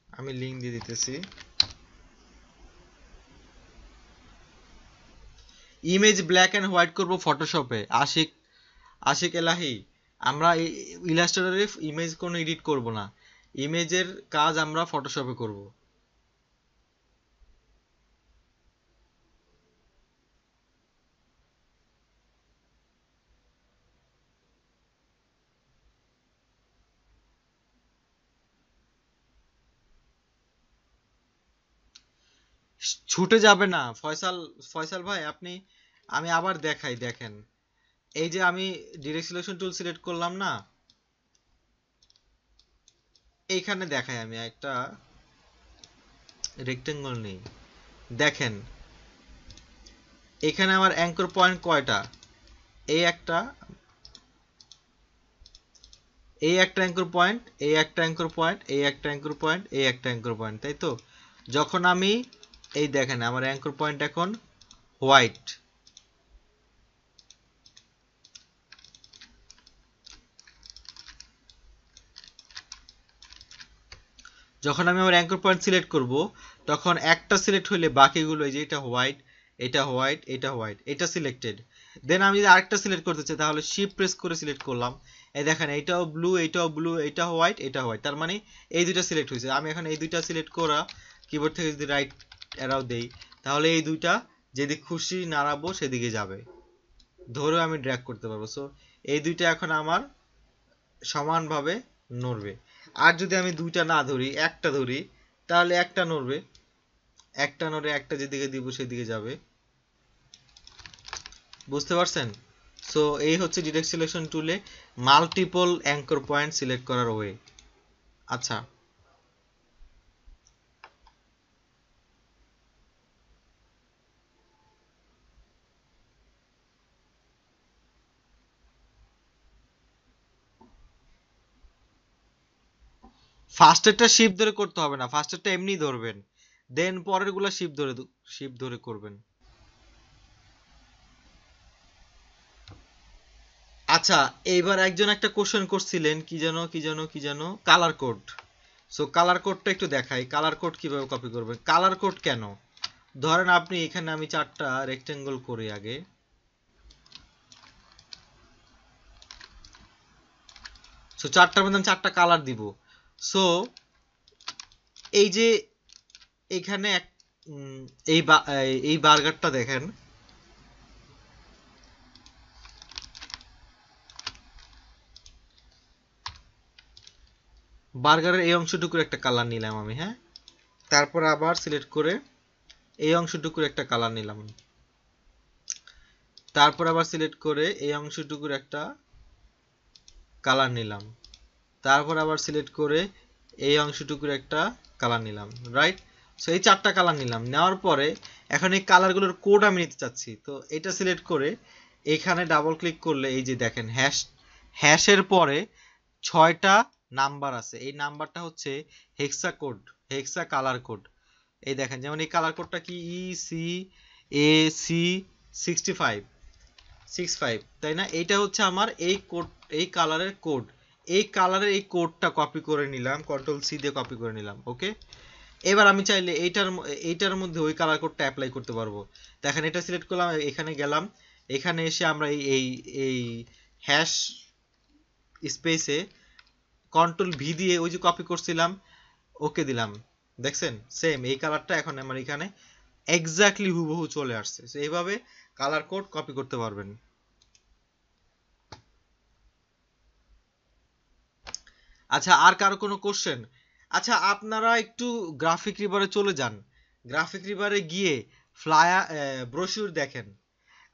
আমি লিংক দিয়ে দিতেছি। ইমেজ ব্ল্যাক এন্ড হোয়াইট করব ফটোশপে। আশিক আশিক এলাহি, আমরা ইলাস্ট্রেটরে ইমেজ কোনো এডিট করব না, ইমেজের কাজ আমরা ফটোশপে করব। ছুটে যাবে না ফয়সাল। ফয়সাল ভাই আপনি, আমি আবার দেখাই, দেখেন এই যে আমি ডিরেক্ট সিলেকশন টুল সিলেক্ট করলাম না, এইখানে দেখাই আমি একটা রেক্টেঙ্গল নেই। দেখেন এখানে আমার অ্যাঙ্কর পয়েন্ট কয়টা? এই একটা, এই একটা অ্যাঙ্কর পয়েন্ট, এই একটা অ্যাঙ্কর পয়েন্ট, এই একটা অ্যাঙ্কর পয়েন্ট, এই একটা অ্যাঙ্কর পয়েন্ট, তাই তো? যখন আমি এই দেখেন আমার অ্যাঙ্কর পয়েন্ট এখন হোয়াইট, যখন আমি আমার অ্যাঙ্কর পয়েন্ট সিলেক্ট করব, তখন একটা সিলেক্ট হইলে বাকিগুলো, এই যে এটা হোয়াইট, এটা হোয়াইট, এটা হোয়াইট, এটা সিলেক্টেড। দেন আমি যদি আরেকটা সিলেক্ট করতে চাই, তাহলে শিফট প্রেস করে সিলেক্ট করলাম। এই দেখেন এইটাও ব্লু, এইটাও ব্লু, এটা হোয়াইট, এটা হোয়াইট, তার মানে এই দুইটা সিলেক্ট হয়েছে। আমি এখন এই দুইটা সিলেক্ট করা কিবোর্ড থেকে যদি রাইট অ্যারাও দেই, তাহলে এই দুইটা যেদিকে খুশি নাড়াবো সেদিকে যাবে, ধরেও আমি ড্র্যাগ করতে পারবো। সো এই দুইটা এখন আমার সমানভাবে নড়বে। আর যদি আমি দুইটা না ধরি, একটা ধরি, তাহলে একটা নড়বে, একটা নড়ে একটা যেদিকে দিব সেদিকে যাবে। বুঝতে পারছেন? সো এই হচ্ছে ডিরেক্ট সিলেকশন টুলে মাল্টিপল অ্যাঙ্কর পয়েন্ট সিলেক্ট করার ওয়ে। আচ্ছা, ফার্স্টেরটা শিপ ধরে করতে হবে না, ফার্স্টেরটা এমনি ধরবেন, দেন পরের গুলা শিপ ধরে করবেন। আচ্ছা, এইবার একজন একটা কোশ্চেন করছিলেন, কি যেন কালার কোড। সো কালার কোডটা একটু দেখাই, কালার কোড কিভাবে কপি করবেন। কালার কোড কেন, ধরেন আপনি এখানে, আমি চারটা রেক্টেঙ্গল করি আগে। সো চারটার মধ্যে আমি চারটা কালার দিব। সো এই যে এখানে এই বার্গারটা দেখেন, বার্গারের এই অংশটুকুর একটা কালার নিলাম আমি, হ্যাঁ। তারপর আবার সিলেক্ট করে এই অংশটুকুর একটা কালার নিলাম। তারপর আবার সিলেক্ট করে এই অংশটুকুর একটা কালার নিলাম, তারপর আবার সিলেক্ট করে এই অংশটুকুর একটা কালার নিলাম, রাইট। সো এই 4টা কালার নিলাম, নেওয়ার পরে এখন এই কালারগুলোর কোড আমি নিতে চাচ্ছি। তো এটা সিলেক্ট করে এখানে ডাবল ক্লিক করলে এই যে দেখেন হ্যাশের পরে 6টা নাম্বার আছে, এই নাম্বারটা হচ্ছে হেক্সা কোড, হেক্সা কালার কোড। এই দেখেন যেমন এই কালার কোডটা কি ECAC65, তাই না? এইটা হচ্ছে আমার এই কোড, এই কালারের কোড, এই কালারের এই কোডটা কপি করে নিলাম, কন্ট্রোল-C দিয়ে কপি করে নিলাম। ওকে, এবার আমি চাইলে এইটার মধ্যে ওই কালার কোডটা অ্যাপ্লাই করতে পারবো। দেখেন এটা সিলেক্ট করলাম, এখানে গেলাম, এখানে এসে আমরা এই হ্যাশ স্পেসে কন্ট্রোল-V দিয়ে ওই যে কপি করছিলাম, ওকে দিলাম, দেখছেন সেম এই কালারটা এখন আমার এখানে এক্স্যাক্টলি হুবহু চলে আসছে। তো এইভাবে কালার কোড কপি করতে পারবেন। আচ্ছা, আর কারো কোনো কোশ্চেন? আচ্ছা, আপনারা একটু গ্রাফিক রিভারে চলে যান, গ্রাফিক রিভারে গিয়ে ফ্লায়ার ব্রোশিউর দেখেন।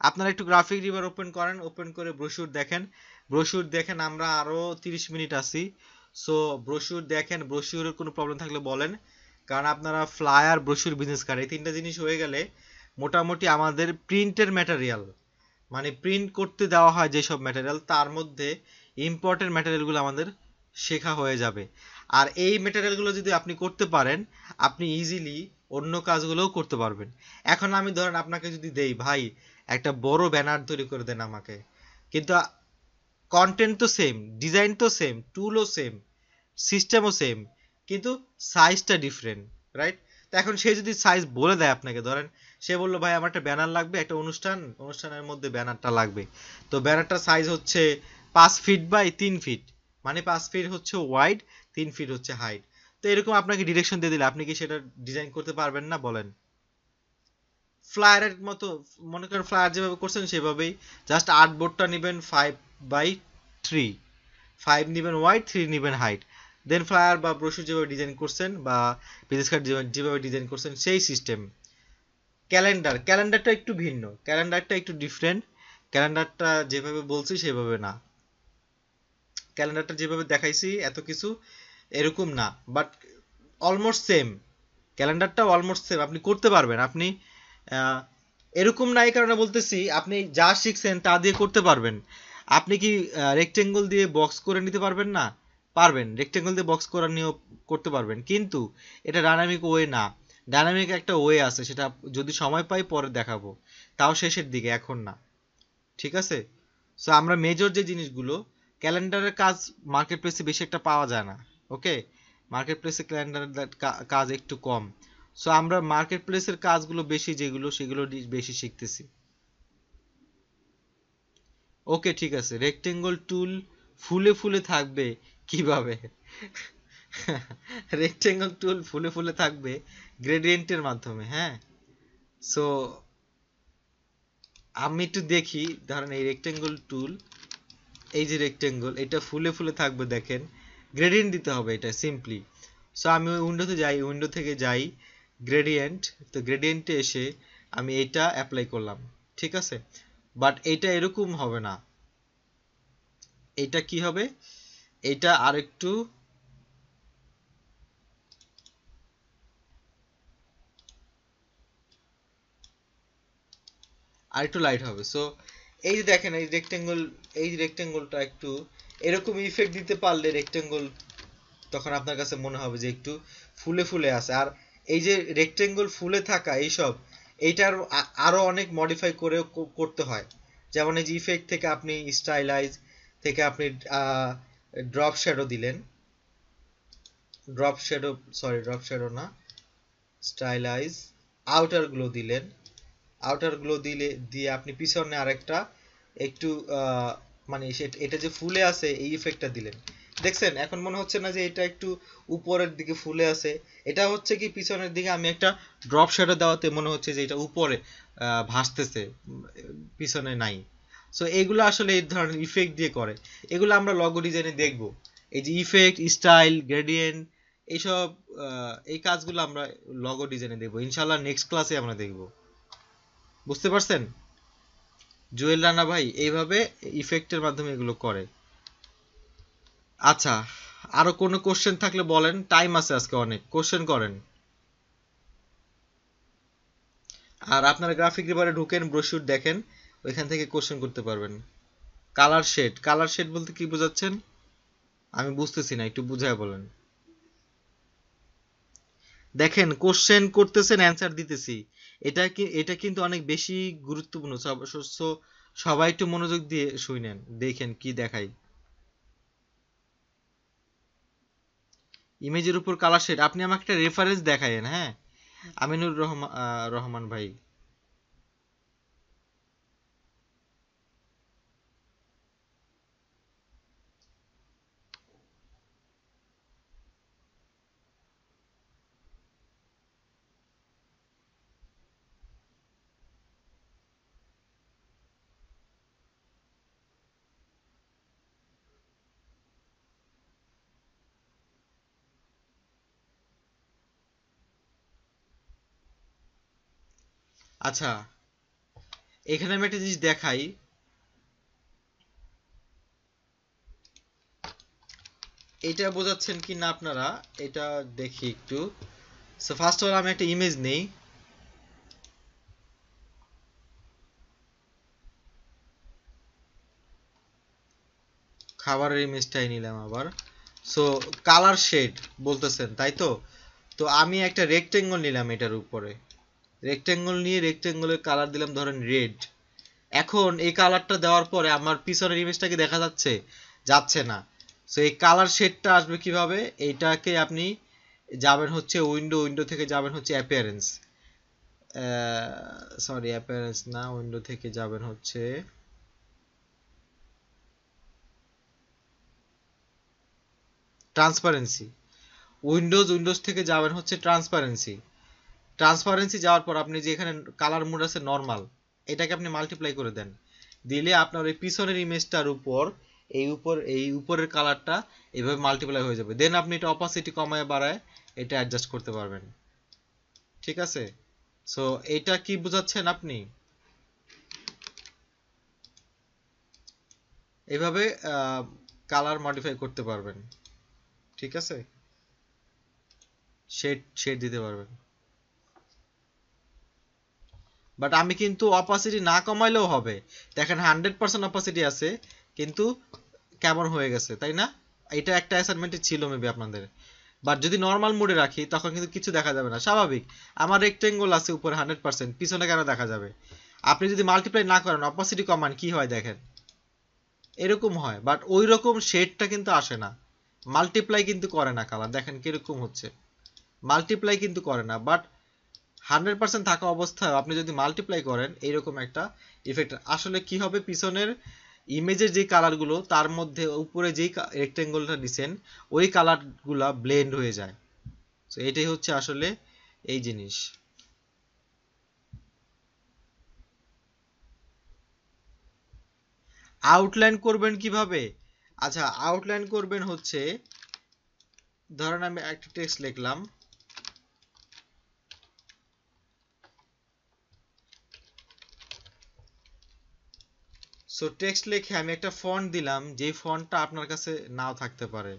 আপনারা একটু গ্রাফিক রিভার ওপেন করেন, ওপেন করে ব্রোশিউর দেখেন, ব্রোশিউর দেখেন। আমরা আরো 30 মিনিট আছি, সো ব্রোশিউর দেখেন, ব্রোশিউরের কোনো প্রবলেম থাকলে বলেন। কারণ আপনারা ফ্লায়ার, ব্রোশিউর, বিজনেস কার্ড এই 3টা জিনিস হয়ে গেলে মোটামুটি আমাদের প্রিন্টের ম্যাটেরিয়াল, মানে প্রিন্ট করতে দেওয়া হয় যেসব ম্যাটেরিয়াল, তার মধ্যে ইম্পর্টেন্ট ম্যাটেরিয়ালগুলো আমাদের শেখা হয়ে যাবে। আর এই ম্যাটেরিয়ালগুলো যদি আপনি করতে পারেন, আপনি ইজিলি অন্য কাজগুলোও করতে পারবেন। এখন আমি ধরেন আপনাকে যদি দেই, ভাই একটা বড় ব্যানার তৈরি করে দেন আমাকে, কিন্তু কন্টেন্ট তো সেম, ডিজাইন তো সেম, টুলও সেম, সিস্টেমও সেম, কিন্তু সাইজটা ডিফারেন্ট, রাইট? তো এখন সে যদি সাইজ বলে দেয় আপনাকে, ধরেন সে বললো ভাই আমার একটা ব্যানার লাগবে, একটা অনুষ্ঠানের মধ্যে ব্যানারটা লাগবে, তো ব্যানারটার সাইজ হচ্ছে 5 ফিট বাই 3 ফিট, মানে 5 ফিট হচ্ছে ওয়াইড, 3 ফিট হচ্ছে হাইট। তো এরকম আপনাকে ডিরেকশন দিয়ে দিলে আপনি কি সেটা ডিজাইন করতে পারবেন না বলেন? ফ্লায়ারের মতো, মনে করেন ফ্লায়ার যেভাবে করছেন সেভাবেই জাস্ট আর্টবোর্ডটা নেবেন 5/3, 5 নেবেন ওয়াইড, 3 নেবেন হাইট, দেন ফ্লায়ার বা ব্রোশিউর যেভাবে ডিজাইন করছেন বা বিজনেস কার্ড যেভাবে ডিজাইন করছেন সেই সিস্টেম। ক্যালেন্ডারটা একটু ভিন্ন, ক্যালেন্ডারটা একটু ডিফারেন্ট, ক্যালেন্ডারটা যেভাবে বলছি সেভাবে না, ক্যালেন্ডারটা যেভাবে দেখাইছি এত কিছু এরকম না, বাট অলমোস্ট সেম, ক্যালেন্ডারটা অলমোস্ট সেম, আপনি করতে পারবেন। আপনি এরকম না এই কারণে বলতেছি, আপনি যা শিখছেন তা দিয়ে করতে পারবেন। আপনি কি রেক্টেঙ্গল দিয়ে বক্স করে নিতে পারবেন না? পারবেন, রেক্টেঙ্গল দিয়ে বক্স করা নিয়েও করতে পারবেন, কিন্তু এটা ডাইনামিক ওয়ে না। ডাইনামিক একটা ওয়ে আছে, সেটা যদি সময় পাই পরে দেখাবো, তাও শেষের দিকে, এখন না, ঠিক আছে? সো আমরা মেজর যে জিনিসগুলো, ক্যালেন্ডারের কাজ মার্কেট প্লেসে বেশি একটা পাওয়া যায় না, ওকে, মার্কেট প্লেসে ক্যালেন্ডারের কাজ একটু কম। সো আমরা মার্কেট প্লেসের কাজগুলো বেশি যেগুলো, সেগুলো বেশি শিখতেছি। ওকে, ঠিক আছে। রেক্টেঙ্গল টুল ফুলে ফুলে থাকবে কিভাবে? রেক্টেঙ্গল টুল ফুলে ফুলে থাকবে গ্রেডিয়েন্টের মাধ্যমে, হ্যাঁ। সো আমি একটু দেখি, ধরেন এই রেক্টেঙ্গল টুল, এই যে রেক্টেঙ্গল, এটা ফুলে ফুলে থাকবে, দেখেন গ্রেডিয়েন্ট দিতে হবে এটা সিম্পলি। সো আমি ওই উইন্ডোতে যাই, উইন্ডো থেকে যাই গ্রেডিয়েন্ট, তো গ্রেডিয়েন্টে এসে আমি এটা অ্যাপ্লাই করলাম, ঠিক আছে। বাট এইটা এরকম হবে না, এইটা কি হবে, এইটা আরেকটু আরেকটু লাইট হবে। সো এই যে দেখেন এই রেক্টেঙ্গল, এই রেক্টেঙ্গলটা একটু এরকম ইফেক্ট দিতে পারলে রেক্টেঙ্গল তখন আপনার কাছে মনে হবে যে একটু ফুলে ফুলে আছে। আর এই যে রেক্টেঙ্গল ফুলে থাকা এইসব, এইটার আরো অনেক মডিফাই করে করতে হয়। যেমন এই যে ইফেক্ট থেকে আপনি স্টাইলাইজ থেকে আপনি ড্রপ শ্যাডো দিলেন, ড্রপ শ্যাডো না, স্টাইলাইজ আউটার গ্লো দিলেন, আউটার গ্লো দিয়ে আপনি পিছনে আরেকটা একটু মানে এটা যে ফুলে আছে এই ইফেক্টটা দিলেন, দেখছেন এখন মনে হচ্ছে না যে এটা একটু উপরের দিকে ফুলে আছে? এটা হচ্ছে কি পিছনের দিকে আমি একটা ড্রপ শ্যাডো দেওয়াতে মনে হচ্ছে যে এটা উপরে ভাসতেছে, পিছনে নাই। সো এগুলো আসলে এই ধরনের ইফেক্ট দিয়ে করে, এগুলো আমরা লগো ডিজাইনে দেখব। এই যে ইফেক্ট, স্টাইল, গ্রেডিয়েন্ট, এইসব এই কাজগুলো আমরা লগো ডিজাইনে দেখব ইনশাআল্লাহ, নেক্সট ক্লাসে আমরা দেখব। বুঝতে পারছেন? জুয়েল রানা ভাই এইভাবে ইফেক্টের মাধ্যমে এগুলো করে। আচ্ছা, আরো কোনো কোশ্চেন থাকলে বলেন, টাইম আছে আজকে অনেক, কোশ্চেন করেন। আর আপনারা গ্রাফিক রিডারে ঢুকেন, ব্রোশিউর দেখেন, ওইখান থেকে কোশ্চেন করতে পারবেন। কালার শেড, কালার শেড বলতে কি বোঝাচ্ছেন? আমি বুঝতেছি না, একটু বুঝায় বলেন। দেখেন কোশ্চেন করতেছেন, অ্যান্সার দিতেছি। এটা কিন্তু অনেক বেশি গুরুত্বপূর্ণ। সবাই একটু মনোযোগ দিয়ে শুনেন, দেখেন কি দেখাই। ইমেজের উপর কালার শেড, আপনি আমাকে একটা রেফারেন্স দেখায়েন। হ্যাঁ, আমিনুর রহমান ভাই। আচ্ছা, এখানে আমি একটা জিনিস দেখাই। এটা বোঝাচ্ছেন কি না আপনারা, এটা দেখি একটু। সো ফার্স্ট অফ অল আমি একটা ইমেজ নেই। খাবারের ইমেজটাই নিলাম আবার। সো কালার শেড বলতেছেন, তাই তো? তো আমি একটা রেক্টেঙ্গল নিলাম এটার উপরে। রেক্টেঙ্গল নিয়ে রেক্টেঙ্গলের কালার দিলাম ধরেন রেড। এখন এই কালারটা দেওয়ার পরে আমার পিছনের ইমেজটা কি দেখা যাচ্ছে? যাচ্ছে না। সো এই কালার শেডটা আসবে কিভাবে? এইটাকে আপনি যাবেন হচ্ছে উইন্ডো, উইন্ডো থেকে যাবেন হচ্ছে অ্যাপিয়ারেন্স। সরি, অ্যাপিয়ারেন্স না, উইন্ডো থেকে যাবেন হচ্ছে ট্রান্সপারেন্সি। উইন্ডোজ থেকে যাবেন হচ্ছে ট্রান্সপারেন্সি। ট্রান্সপারেন্সি যাওয়ার পর আপনি যে এখানে কালার মোড আছে নর্মাল, এটাকে আপনি মাল্টিপ্লাই করে দেন। দিলে আপনার ওই পিছনের ইমেজটার উপর এই উপরের কালারটা এইভাবে মাল্টিপ্লাই হয়ে যাবে। দেন আপনি এটা অপাসিটি কমায় বাড়ায় এটা অ্যাডজাস্ট করতে পারবেন। ঠিক আছে? সো এটা কি বোঝাচ্ছেন আপনি? এইভাবে কালার মডিফাই করতে পারবেন। ঠিক আছে? শেড শেড দিতে পারবেন। বাট আমি কিন্তু অপাসিটি না কমাইলেও হবে। দেখেন 100% অপাসিটি আছে, কিন্তু কেমন হয়ে গেছে, তাই না? এটা একটা অ্যাসাইনমেন্টে ছিল মেবি আপনাদের। বাট যদি নর্মাল মোডে রাখি তখন কিন্তু কিছু দেখা যাবে না, স্বাভাবিক। আমার রেক্টেঙ্গল আছে উপরে 100%, পিছনে কেন দেখা যাবে? আপনি যদি মাল্টিপ্লাই না করেন, অপাসিটি কমান, কি হয় দেখেন, এরকম হয়। বাট ওই রকম শেডটা কিন্তু আসে না। মাল্টিপ্লাই কিন্তু করে না কালার, দেখেন কিরকম হচ্ছে। মাল্টিপ্লাই কিন্তু করে না, বাট 100% থাকা অবস্থায় আপনি যদি মাল্টিপ্লাই করেন এইরকম একটা ইফেক্ট আসলে কি হবে, পিছনের ইমেজের যে কালারগুলো তার মধ্যে উপরে যেই রেক্টেঙ্গলটা দিছেন ওই কালারগুলা ব্লেন্ড হয়ে যায়। তো এটাই হচ্ছে আসলে এই জিনিস। আউটলাইন করবেন কিভাবে? আচ্ছা, আউটলাইন করবেন হচ্ছে, ধরেন আমি একটা টেক্সট লিখলাম, সো টেক্সট লিখে আমি একটা ফন্ট দিলাম, যেই ফন্টটা আপনার কাছে নাও থাকতে পারে।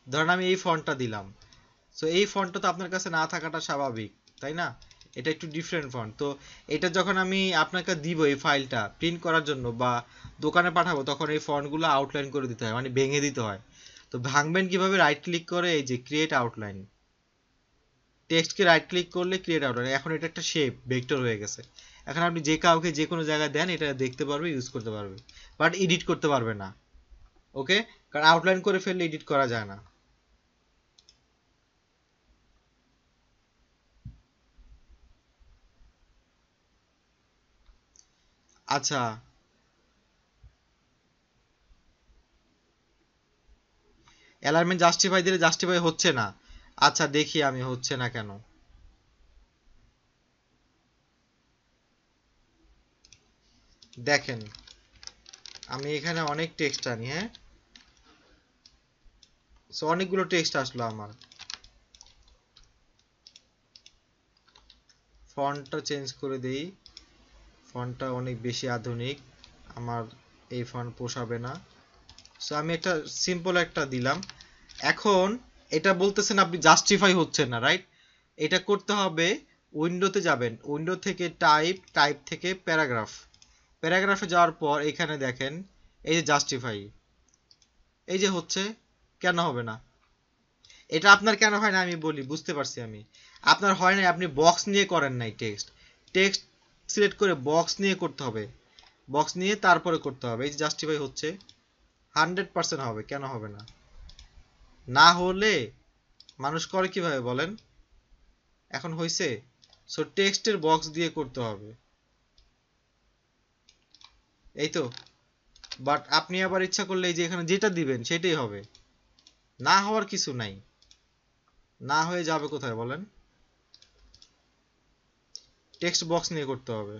ধরেন আমি এই ফন্টটা দিলাম। সো এই ফন্টটা তো আপনার কাছে না থাকাটা স্বাভাবিক, তাই না? এটা একটু ডিফারেন্ট ফন্ট। তো এটা যখন আমি আপনাকে দিব এই ফাইলটা প্রিন্ট করার জন্য বা দোকানে পাঠাবো, তখন এই ফন্টগুলো আউটলাইন করে দিতে হয়, মানে ভেঙে দিতে হয়। তো ভাঙবেন কিভাবে? রাইট ক্লিক করে এই যে ক্রিয়েট আউটলাইন, টেক্সটকে রাইট ক্লিক করলে ক্রিয়েট আউটলাইন। এখন এটা একটা শেপ ভেক্টর হয়ে গেছে। এখন আপনি যে কাউকে যে কোনো জায়গায় দেন এটা দেখতে পারবে, ইউজ করতে পারবে, বাট এডিট করতে পারবে না। ওকে? কারণ আউটলাইন করে ফেললে এডিট করা যায় না। আচ্ছা, অ্যালাইনমেন্ট জাস্টিফাই দিলে জাস্টিফাই হচ্ছে না। আচ্ছা দেখি আমি হচ্ছে না কেন। দেখেন আমি এখানে অনেক টেক্সট আনি, হ্যাঁ, সো অনেকগুলো টেক্সট আসলো আমার। ফন্টটা চেঞ্জ করে দেই, ফন্টটা অনেক বেশি আধুনিক। আমার এই ফন্ট পোষাবে না, সো আমি একটা সিম্পল একটা দিলাম। এখন এটা বলতেছেন আপনি জাস্টিফাই হচ্ছে না, রাইট? এটা করতে হবে, উইন্ডোতে যাবেন, উইন্ডো থেকে টাইপ থেকে প্যারাগ্রাফে যাওয়ার পর এখানে দেখেন এই যে জাস্টিফাই, এই যে হচ্ছে। কেন হবে না? এটা আপনার কেন হয় না আমি বলি, বুঝতে পারছি আমি। আপনার হয় না, আপনি বক্স নিয়ে করেন নাই, টেক্সট সিলেক্ট করে বক্স নিয়ে করতে হবে, বক্স নিয়ে তারপরে করতে হবে। এই যে জাস্টিফাই হচ্ছে, 100% হবে, কেন হবে না? না হলে মানুষ করে কিভাবে বলেন? এখন হয়েছে, সো টেক্সটের বক্স দিয়ে করতে হবে, এই তো। বাট আপনি আবার ইচ্ছা করলে এই যে এখানে যেটা দিবেন সেটাই হবে, না হওয়ার কিছু নাই। না হয়ে যাবে কোথায় বলেন? টেক্সট বক্স নিয়ে করতে হবে।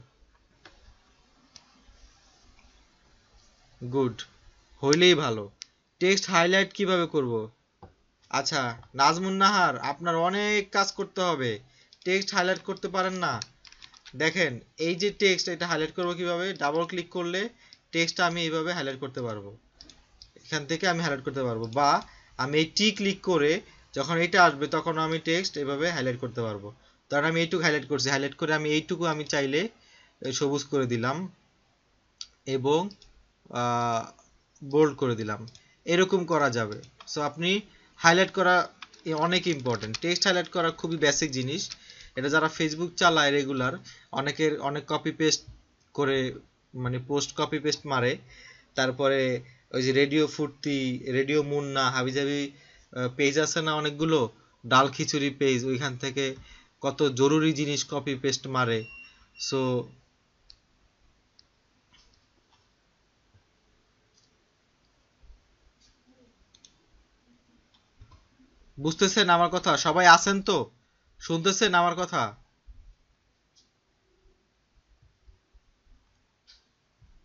গুড, হইলেই ভালো। টেক্সট হাইলাইট কিভাবে করব? আচ্ছা নাজমুন নাহার, আপনার অনেক কাজ করতে হবে, টেক্সট হাইলাইট করতে পারেন না। দেখেন এই যে টেক্সট, এটা হাইলাইট করব কিভাবে? ডাবল ক্লিক করলে টেক্সটটা আমি এইভাবে হাইলাইট করতে পারবো, এখান থেকে আমি হাইলাইট করতে পারবো, বা আমি এই টি ক্লিক করে যখন এটা আসবে তখন আমি টেক্সট এভাবে হাইলাইট করতে পারবো। কারণ আমি এইটুকু হাইলাইট করছি, হাইলাইট করে আমি এইটুকু আমি চাইলে সবুজ করে দিলাম এবং বোল্ড করে দিলাম, এরকম করা যাবে। সো আপনি হাইলাইট করা অনেক ইম্পর্টেন্ট, টেক্সট হাইলাইট করা খুবই বেসিক জিনিস। এটা যারা ফেসবুক চালায় রেগুলার, অনেকের অনেক কপি পেস্ট করে, মানে পোস্ট কপি পেস্ট মারে, তারপরে ওই যে রেডিও ফুর্তি, রেডিও মুন্না, হাবিজাবি পেজ আছে না অনেকগুলো, ডাল খিচুড়ি পেজ, ওইখান থেকে কত জরুরি জিনিস কপি পেস্ট মারে। সো বুঝতেছেন আমার কথা? সবাই আছেন তো? শুনতেছেন আমার কথা?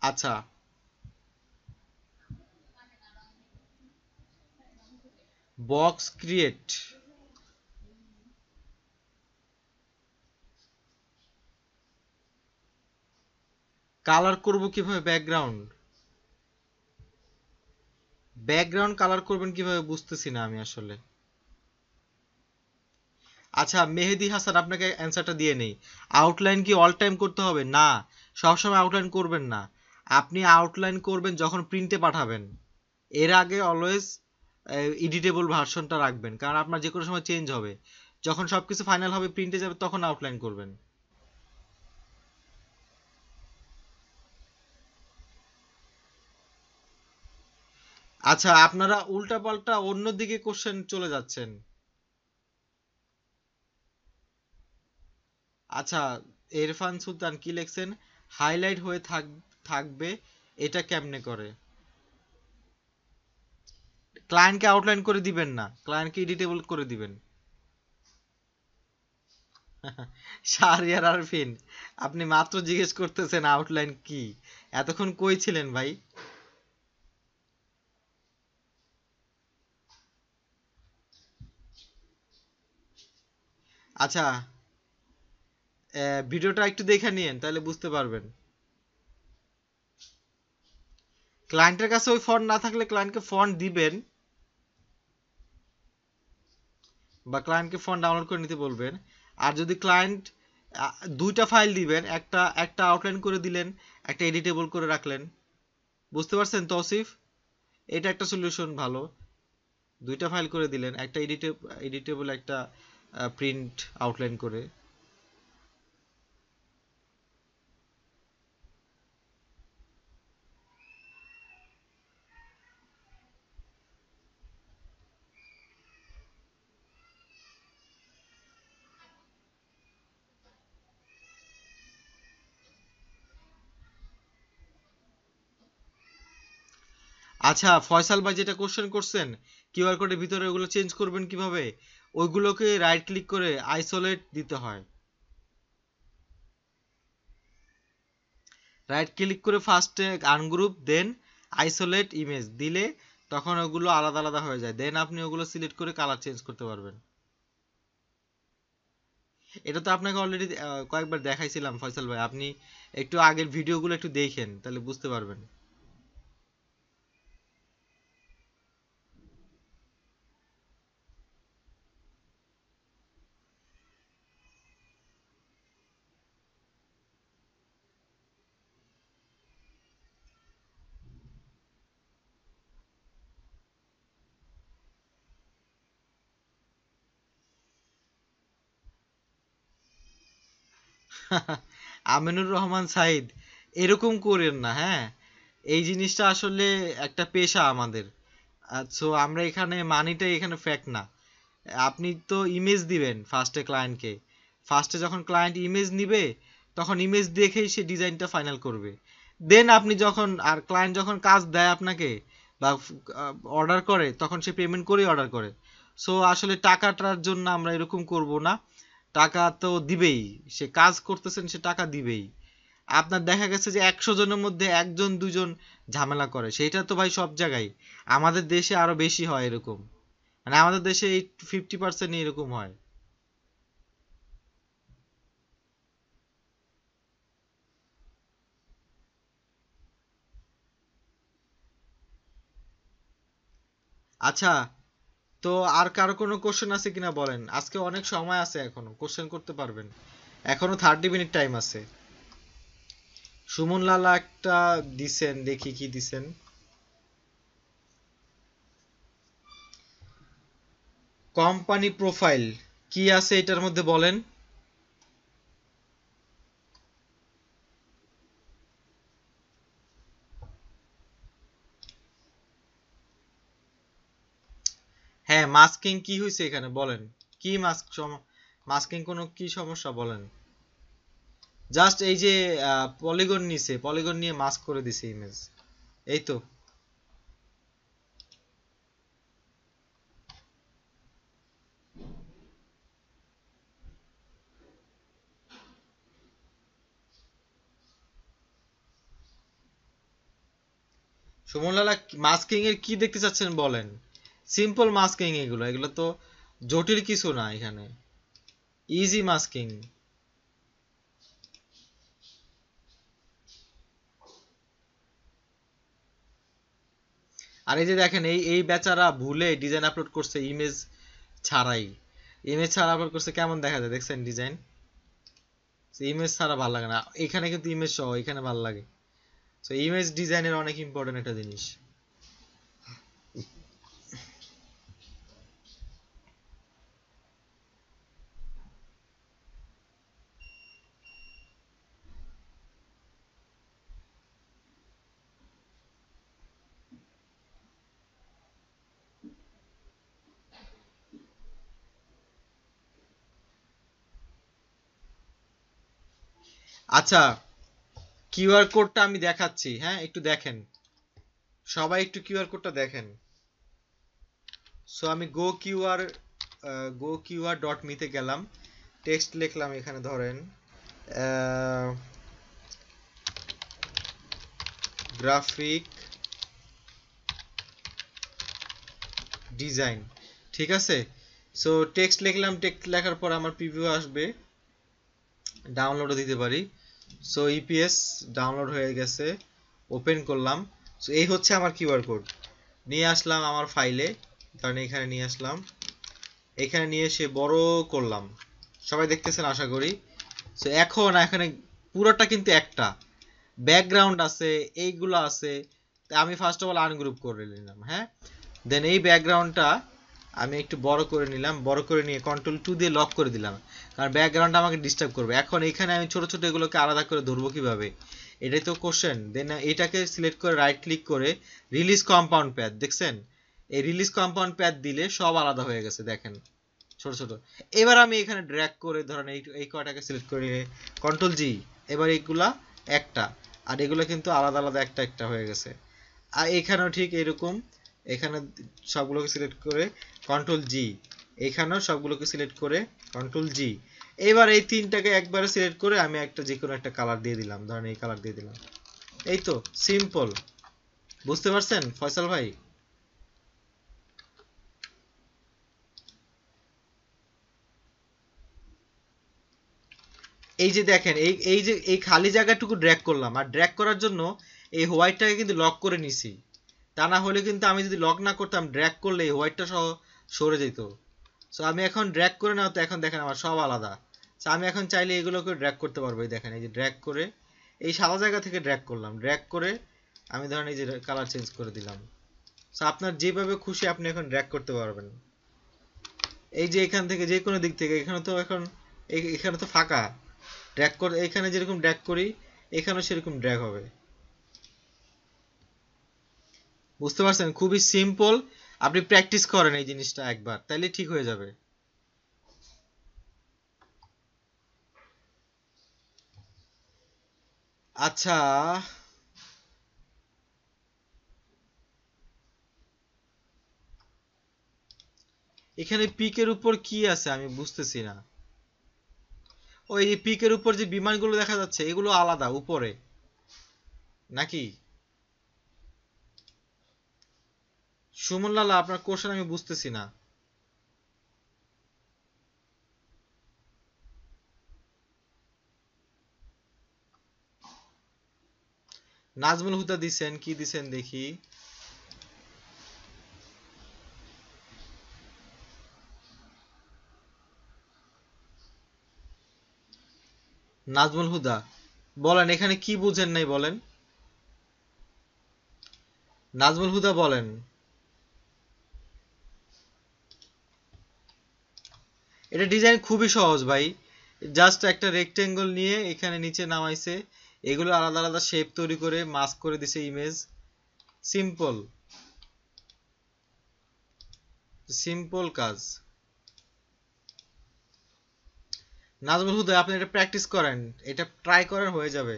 আচ্ছা, বক্স ক্রিয়েট, কালার করব কিভাবে? ব্যাকগ্রাউন্ড কালার করবেন কিভাবে বুঝতেছি না আমি আসলে। আচ্ছা মেহেদি হাসান, আপনাকে অ্যান্সারটা দিয়ে নেই। আউটলাইন কি অল টাইম করতে হবে? না, সবসময় আউটলাইন করবেন না। আপনি আউটলাইন করবেন যখন প্রিন্টে পাঠাবেন, এর আগে অলওয়েজ এডিটেবল ভার্সনটা রাখবেন, কারণ আপনার যে কোনো সময় চেঞ্জ হবে। যখন সবকিছু ফাইনাল হবে, প্রিন্টে যাবে, তখন আউটলাইন করবেন। আচ্ছা আপনারা উল্টাপাল্টা অন্যদিকে কোশ্চেন চলে যাচ্ছেন। আচ্ছা, ইরফান সুলতান কি লিখছেন? হাইলাইট হয়ে থাকবে, এটা কেমনে করে? ক্লায়েন্টকে আউটলাইন করে দিবেন না, ক্লায়েন্টকে এডিটেবল করে দিবেন। শাহরিয়ার আরফিন, আপনি মাত্র জিজ্ঞেস করতেছেন আউটলাইন কি, এতক্ষণ কই ছিলেন ভাই? আচ্ছা ভিডিওটা একটু দেখে নিয়েন, তাহলে বুঝতে পারবেন। ক্লায়েন্টের কাছে ওই ফন্ট না থাকলে ক্লায়েন্টকে ফন্ট দিবেন, বা ক্লায়েন্টকে ফন্ট ডাউনলোড করে নিতে বলবেন। আর যদি ক্লায়েন্ট দুইটা ফাইল দিবেন, একটা একটা আউটলাইন করে দিলেন, একটা এডিটেবল করে রাখলেন। বুঝতে পারছেন তৌসিফ? এটা একটা সলিউশন ভালো। দুইটা ফাইল করে দিলেন, একটা এডিটেবল, একটা প্রিন্ট আউটলাইন করে। আচ্ছা ফয়সাল ভাই যেটা কোশ্চেন করছেন, কিউআর কোডের ভিতরে ওগুলো চেঞ্জ করবেন কিভাবে? ওইগুলোকে রাইট ক্লিক করে আইসোলেট দিতে হয়। রাইট ক্লিক করে ফার্স্টে আনগ্রুপ, দেন আইসোলেট ইমেজ দিলে তখন ওগুলো আলাদা আলাদা হয়ে যায়, দেন আপনি ওগুলো সিলেক্ট করে কালার চেঞ্জ করতে পারবেন। এটা তো আপনাকে অলরেডি কয়েকবার দেখাইছিলাম ফয়সাল ভাই, আপনি একটু আগের ভিডিওগুলো একটু দেখেন তাহলে বুঝতে পারবেন। আমিনুর রহমান সাইদ, এরকম করেন না হ্যাঁ। এই জিনিসটা আসলে একটা পেশা আমাদের। সো আমরা এখানে মানিটাই এখানে ফ্যাক্ট না। আপনি তো ইমেজ দিবেন ফার্স্টে ক্লায়েন্টকে, ফার্স্টে যখন ক্লায়েন্ট ইমেজ নিবে তখন ইমেজ দেখেই সে ডিজাইনটা ফাইনাল করবে। দেন আপনি যখন আর ক্লায়েন্ট যখন কাজ দেয় আপনাকে বা অর্ডার করে তখন সে পেমেন্ট করেই অর্ডার করে। সো আসলে টাকাটার জন্য আমরা এরকম করব না, টাকা তো দিবেই, সে কাজ করতেছেন সে টাকা দিবেই। আপনার দেখা গেছে যে 100 জনের মধ্যে একজন দুজন ঝামেলা করে, সেইটা তো ভাই সব জায়গায়, আমাদের দেশে আরো বেশি হয় এরকম, মানে আমাদের দেশে এই 50% এরকম হয়। আচ্ছা, তো আর কারো কোনো কোশ্চেন আছে কিনা বলেন, আজকে অনেক সময় আছে, এখনো কোশ্চেন করতে পারবেন, এখনো 30 মিনিট টাইম আছে। সুমন লালা একটা দিছেন, দেখি কি দিছেন। কোম্পানি প্রোফাইল কি আছে এটার মধ্যে বলেন। হ্যাঁ, মাস্কিং কি হয়েছে এখানে বলেন, কি মাস্কিং কোনো কি সমস্যা বলেন। জাস্ট এই যে পলিগন নিছে, পলিগন নিয়ে মাস্ক করে দিছে ইমেজ, এই তো। সুমনলালা, মাস্কিং এর কি দেখতে চাচ্ছেন বলেন। সিম্পল মাস্কিং এগুলো, এগুলো তো জটিল কিছু না এখানে, ইজি মাস্কিং। আর এই যে দেখেন, এই এই বেচারা ভুলে ডিজাইন আপলোড করছে ইমেজ ছাড়াই, ইমেজ ছাড়া আপলোড করছে, কেমন দেখা যায় দেখছেন ডিজাইন। ইমেজ ছাড়া ভালো লাগে না, এখানে কিন্তু ইমেজ সহ এখানে ভালো লাগে। তো ইমেজ ডিজাইনের অনেক ইম্পর্টেন্ট একটা জিনিস। আচ্ছা, কিউআর কোডটা আমি দেখাচ্ছি, হ্যাঁ একটু দেখেন, সবাই একটু কিউআর কোডটা দেখেন। সো আমি go qr.me তে গেলাম, টেক্সট লিখলাম এখানে ধরেন গ্রাফিক ডিজাইন, ঠিক আছে। সো টেক্সট লিখলাম, টেক্সট লেখার পর আমার প্রিভিউ আসবে, ডাউনলোডও দিতে পারি। সো ইপিএস ডাউনলোড হয়ে গেছে, ওপেন করলাম। সো এই হচ্ছে আমার কিউআর কোড, নিয়ে আসলাম আমার ফাইলে, কারণ এখানে নিয়ে আসলাম, এখানে নিয়ে এসে বড় করলাম, সবাই দেখতেছেন আশা করি। সো এখন এখানে পুরোটা কিন্তু একটা ব্যাকগ্রাউন্ড আছে, এইগুলো আছে। আমি ফার্স্ট অফ অল আনগ্রুপ করে নিলাম, হ্যাঁ। দেন এই ব্যাকগ্রাউন্ডটা আমি একটু বড় করে নিলাম, বড় করে নিয়ে কন্ট্রোল 2 দিয়ে লক করে দিলাম, কারণ ব্যাকগ্রাউন্ডটা আমাকে ডিস্টার্ব করবে। এখন এখানে আমি ছোট ছোট এগুলোকে আলাদা করে ধরবো কিভাবে, এটাই তো কোশ্চেন। দেন এটাকে সিলেক্ট করে রাইট ক্লিক করে রিলিজ কম্পাউন্ড প্যাথ, দেখছেন এই রিলিজ কম্পাউন্ড প্যাথ দিলে সব আলাদা হয়ে গেছে দেখেন, ছোট ছোট। এবার আমি এখানে ড্র্যাগ করে ধরেন এই কয়টাকে সিলেক্ট করে নিয়ে কন্ট্রোল G, এবার এইগুলা একটা, আর এগুলো কিন্তু আলাদা আলাদা একটা একটা হয়ে গেছে। আর এখানেও ঠিক এরকম, এখানে সবগুলোকে সিলেক্ট করে কন্ট্রোল G, এখানেও সবগুলোকে সিলেক্ট করে কন্ট্রোল G। এবার এই তিনটাকে একবারে সিলেক্ট করে আমি একটা যে কোনো একটা কালার দিয়ে দিলাম, ধরেন এই কালার দিয়ে দিলাম, এই তো সিম্পল। বুঝতে পারছেন ফয়সাল ভাই। এই যে দেখেন এই যে এই খালি জায়গাটুকু ড্র্যাগ করলাম, আর ড্র্যাগ করার জন্য এই হোয়াইটটাকে কিন্তু লক করে নিছি। তা না হলে কিন্তু আমি যদি লক না করতাম, ড্র্যাগ করলে এই হোয়াইটটা সহ সরে যেত। সো আমি এখন ড্র্যাগ করে নাও, তো এখন দেখেন আমার সব আলাদা। সো আমি এখন চাইলে এগুলোকে ড্র্যাগ করতে পারবো। এই দেখেন, এই যে ড্র্যাগ করে এই সাদা জায়গা থেকে ড্র্যাগ করলাম, ড্র্যাগ করে আমি ধরেন এই যে কালার চেঞ্জ করে দিলাম। সো আপনার যেভাবে খুশি আপনি এখন ড্র্যাগ করতে পারবেন। এই যে এখান থেকে যে কোনো দিক থেকে, এখানে তো এখন এখানে তো ফাঁকা, ড্র্যাগ করে এখানে যেরকম ড্র্যাগ করি এখানেও সেরকম ড্র্যাগ হবে। বুঝতে পারছেন? খুবই সিম্পল। আপনি প্র্যাকটিস করেন এই জিনিসটা একবার, তাইলে ঠিক হয়ে যাবে। আচ্ছা, এখানে পিকের উপর কি আছে আমি বুঝতেছি না। ওই যে পিকের উপর যে বিমানগুলো দেখা যাচ্ছে এগুলো আলাদা উপরে নাকি? সুমন লালা, আপনার কোশ্চেন আমি বুঝতেছি না। নাজমুল হুদা দিছেন, কি দিছেন দেখি। নাজমুল হুদা বলেন, এখানে কি বুঝেন নাই বলেন। নাজমুল হুদা বলেন। এটা ডিজাইন খুবই সহজ ভাই। জাস্ট একটা রেক্টেঙ্গল নিয়ে এখানে নিচে নামাইছে, এগুলো আলাদা আলাদা শেপ তৈরি করে মাস্ক করে দিছে ইমেজ। সিম্পল, সিম্পল কাজ। নাজমুল হুদা, আপনি এটা প্র্যাকটিস করেন, এটা ট্রাই করেন, হয়ে যাবে।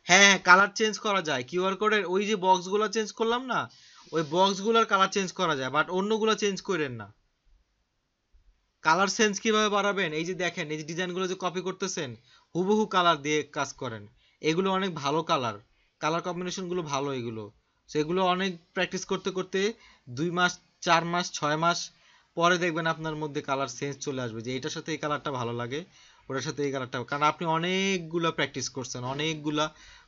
হ্যাঁ, কালার চেঞ্জ করা যায় কিউআর কোডের। ওই যে বক্সগুলো চেঞ্জ করলাম না, ওই বক্সগুলোর কালার চেঞ্জ করা যায়, বাট অন্যগুলো চেঞ্জ করেন না। কালার সেন্স কিভাবে বাড়াবেন? এই যে দেখেন, এই যে ডিজাইনগুলো যে কপি করতেছেন, হুবহু কালার দিয়ে কাজ করেন। এগুলো অনেক ভালো কালার, কালার কম্বিনেশনগুলো ভালো এগুলো। সেগুলো অনেক প্র্যাকটিস করতে করতে 2 মাস, 4 মাস, 6 মাস পরে দেখবেন আপনার মধ্যে কালার সেন্স চলে আসবে, যে এটার সাথে এই কালারটা ভালো লাগে, ওটার সাথে এই কালারটা, কারণ আপনি অনেকগুলা প্র্যাকটিস করছেন, অনেকগুলা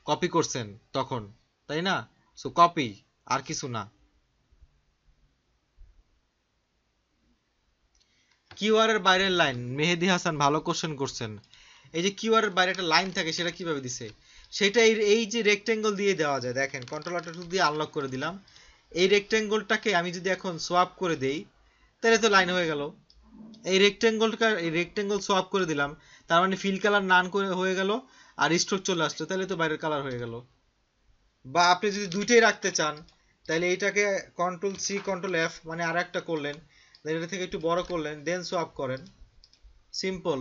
কপি করছেন তখন, তাই না? সো কপি, আর কিছু না। কিউআর এর বাইরের লাইন, মেহেদি হাসান ভালো কোশ্চেন করছেন। এই যে কিউআর এর বাইরে একটা লাইন থাকে, সেটা কিভাবে দিছে? সেটা এই যে রেক্টেঙ্গল দিয়ে দেওয়া যায়। দেখেন, কন্ট্রোল আল্টার টু দিয়ে আনলক করে দিলাম। এই রেক্টেঙ্গলটাকে আমি যদি এখন সোয়াপ করে দেই, তাহলে তো লাইন হয়ে গেল। এই রেক্টেঙ্গল সোয়াপ করে দিলাম, তার মানে ফিল কালার নান করে হয়ে গেল, আর স্ট্রোক চলে আসলো, তাহলে তো বাইরের কালার হয়ে গেল। বা আপনি যদি দুইটাই রাখতে চান, তাহলে এইটাকে কন্ট্রোল সি কন্ট্রোল এফ মানে আর একটা করলেন, দেন এটা থেকে একটু বড় করলেন, দেন সোয়াপ করেন। সিম্পল।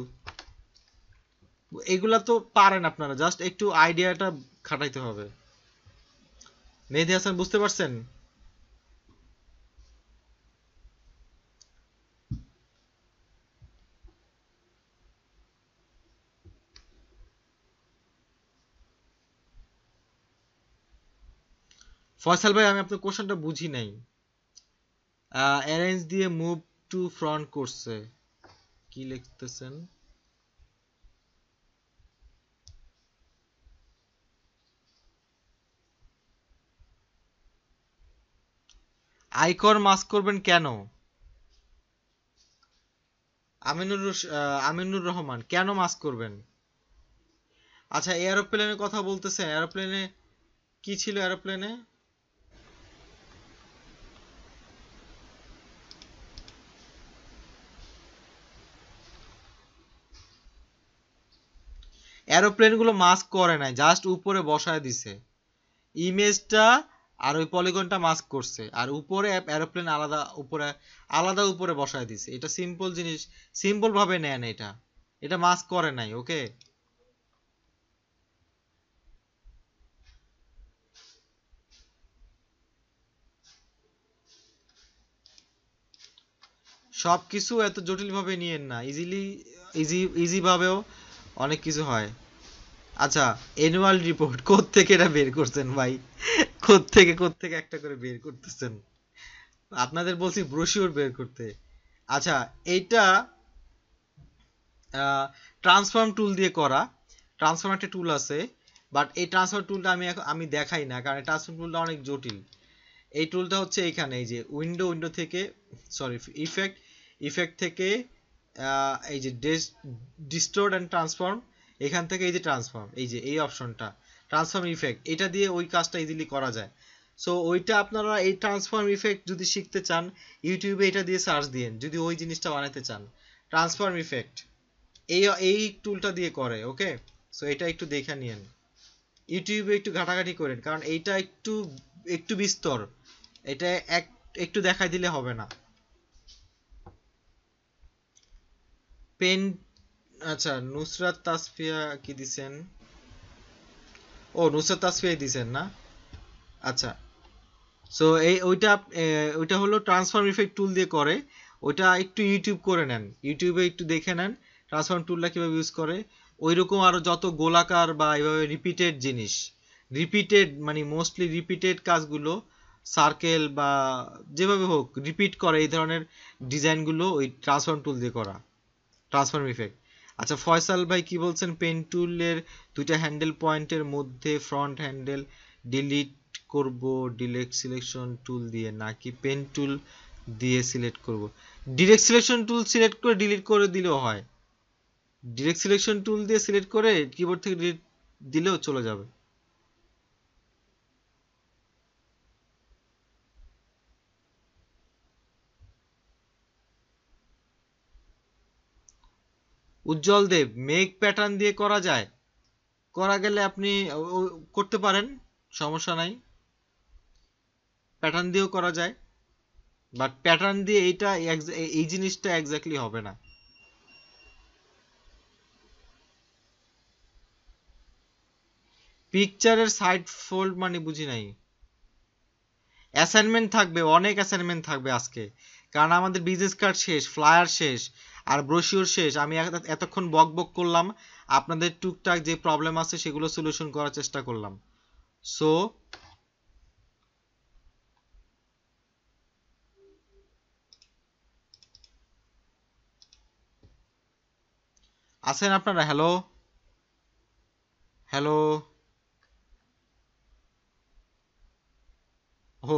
এগুলা তো পারেন আপনারা, জাস্ট একটু আইডিয়াটা খাটাইতে হবে। মেহেদী হাসান, বুঝতে পারছেন? ফয়সাল ভাই, আমি আপনার কোশ্চেনটা বুঝি নাই। অ্যারেঞ্জ দিয়ে মুভ টু ফ্রন্ট করছে, কি লিখতেছেন? আইকন মাস্ক করবেন কেন? আমিনুর রহমান, কেন মাস্ক করবেন? আচ্ছা, এরোপ্লেনের কথা বলতেছেন। এরোপ্লেনে কি ছিল? এরোপ্লেনে এরোপ্লেনগুলো মাস্ক করে নাই, জাস্ট উপরে বসায় দিছে ইমেজটা, আর ওই পলিগনটা মাস্ক করছে, আর উপরে এরোপ্লেন আলাদা উপরে, আলাদা উপরে বসায় দিছে। এটা সিম্পল জিনিস, সিম্পল ভাবে নেন এটা, এটা মাস্ক করে নাই। ওকে, সবকিছু এত জটিল ভাবে নিয়েন না, ইজি ভাবেও অনেক কিছু হয়। আচ্ছা, অ্যানুয়াল রিপোর্ট কোত্থেকে এটা বের করছেন ভাই? কোত্থেকে একটা করে বের করতেছেন? আপনাদের বলছি ব্রোশিওর বের করতে। আচ্ছা, এইটা ট্রান্সফর্ম টুল দিয়ে করা। ট্রান্সফর্ম একটা টুল আছে, বাট এই ট্রান্সফর্ম টুলটা আমি দেখাই না, কারণ ট্রান্সফর্ম টুলটা অনেক জটিল। এই টুলটা হচ্ছে এইখানে, এই যে উইন্ডো থেকে, সরি, ইফেক্ট থেকে এই যে ডিস্টোর্ট অ্যান্ড ট্রান্সফর্ম, এখান থেকে এই যে ট্রান্সফর্ম, এই যে এই অপশনটা ট্রান্সফর্ম ইফেক্ট, এটা দিয়ে ওই কাজটা ইজিলি করা যায়। সো ওইটা আপনারা এই ট্রান্সফর্ম ইফেক্ট যদি শিখতে চান, ইউটিউবে এটা দিয়ে সার্চ দিন যদি ওই জিনিসটা বানাতে চান। ট্রান্সফর্ম ইফেক্ট এই এই টুলটা দিয়ে করে, ওকে। সো এটা একটু দেখে নিন, ইউটিউবে একটু ঘাটাঘাটি করেন, কারণ এইটা একটু একটু বিস্তর, এটা একটু দেখাই দিলে হবে না। পেন, আচ্ছা, নুসরাত তাসফিয়া কি দিছেন? ও, নুসরাত তাসফিয়া দিছেন না? আচ্ছা, সো ওইটা হলো ট্রান্সফর্ম ইফেক্ট টুল দিয়ে করে। ওইটা একটু ইউটিউব করে নেন, ইউটিউবে একটু দেখে নেন ট্রান্সফর্ম টুলটা কিভাবে ইউজ করে। ওইরকম আরো যত গোলাকার বা এইভাবে রিপিটেড জিনিস, রিপিটেড মানে মোস্টলি রিপিটেড কাজগুলো, সার্কেল বা যেভাবে হোক রিপিট করে এই ধরনের ডিজাইনগুলো ওই ট্রান্সফর্ম টুল দিয়ে করা, ট্রান্সফর্ম ইফেক্ট। আচ্ছা, ফয়সাল ভাই কি বলছেন, পেন টুলের দুইটা হ্যান্ডেল পয়েন্টের মধ্যে ফ্রন্ট হ্যান্ডেল ডিলিট করব ডিরেক্ট সিলেকশন টুল দিয়ে, নাকি পেন টুল দিয়ে সিলেক্ট করব? ডিরেক্ট সিলেকশন টুল সিলেক্ট করে ডিলিট করে দিলেও হয়, ডিরেক্ট সিলেকশন টুল দিয়ে সিলেক্ট করে কিবোর্ড থেকে ডিলিট দিলেও চলে যাবে। উজ্জ্বল দেব, মেক প্যাটার্ন দিয়ে করা যায়, করা গেলে আপনি করতে পারেন, সমস্যা নাই, প্যাটার্ন দিয়েও করা যায়, বাট প্যাটার্ন দিয়ে এই জিনিসটা এক্স্যাক্টলি হবে না। পিকচারের সাইড ফোল্ড মানে বুঝি নাই। অ্যাসাইনমেন্ট থাকবে, অনেক অ্যাসাইনমেন্ট থাকবে আজকে, কারণ আমাদের বিজনেস কার্ড শেষ, ফ্লায়ার শেষ, আর ব্রোশিওর শেষ। আমি এতক্ষণ বক বক করলাম, আপনাদের টুকটাক যে প্রবলেম আছে সেগুলো সলিউশন করার চেষ্টা করলাম। সো আছেন আপনারা? Hello, hello. ও,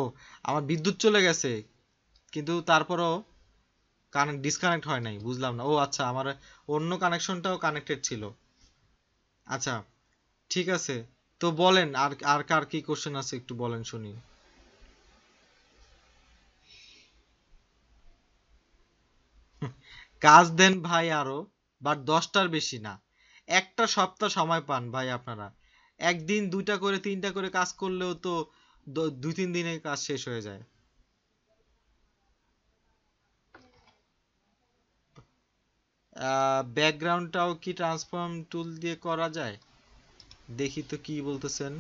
আমার বিদ্যুৎ চলে গেছে, কিন্তু তারপরও ডিসকানেক্ট হয় নাই, বুঝলাম না। ও আচ্ছা, আমার অন্য কানেকশনটাও কানেক্টেড ছিল। আচ্ছা, ঠিক আছে, তো বলেন আর আর কার কি কোশ্চেন আছে একটু বলেন শুনি। কাজ দেন ভাই আরো, বাট 10টার বেশি না। একটা সপ্তাহ সময় পান ভাই আপনারা, একদিন দুইটা করে তিনটা করে কাজ করলেও তো 2-3 দিনে কাজ শেষ হয়ে যায়। ব্যাকগ্রাউন্ডটাও কি ট্রান্সফর্ম টুল দিয়ে করা যায়? দেখি তো কি বলতেছেন।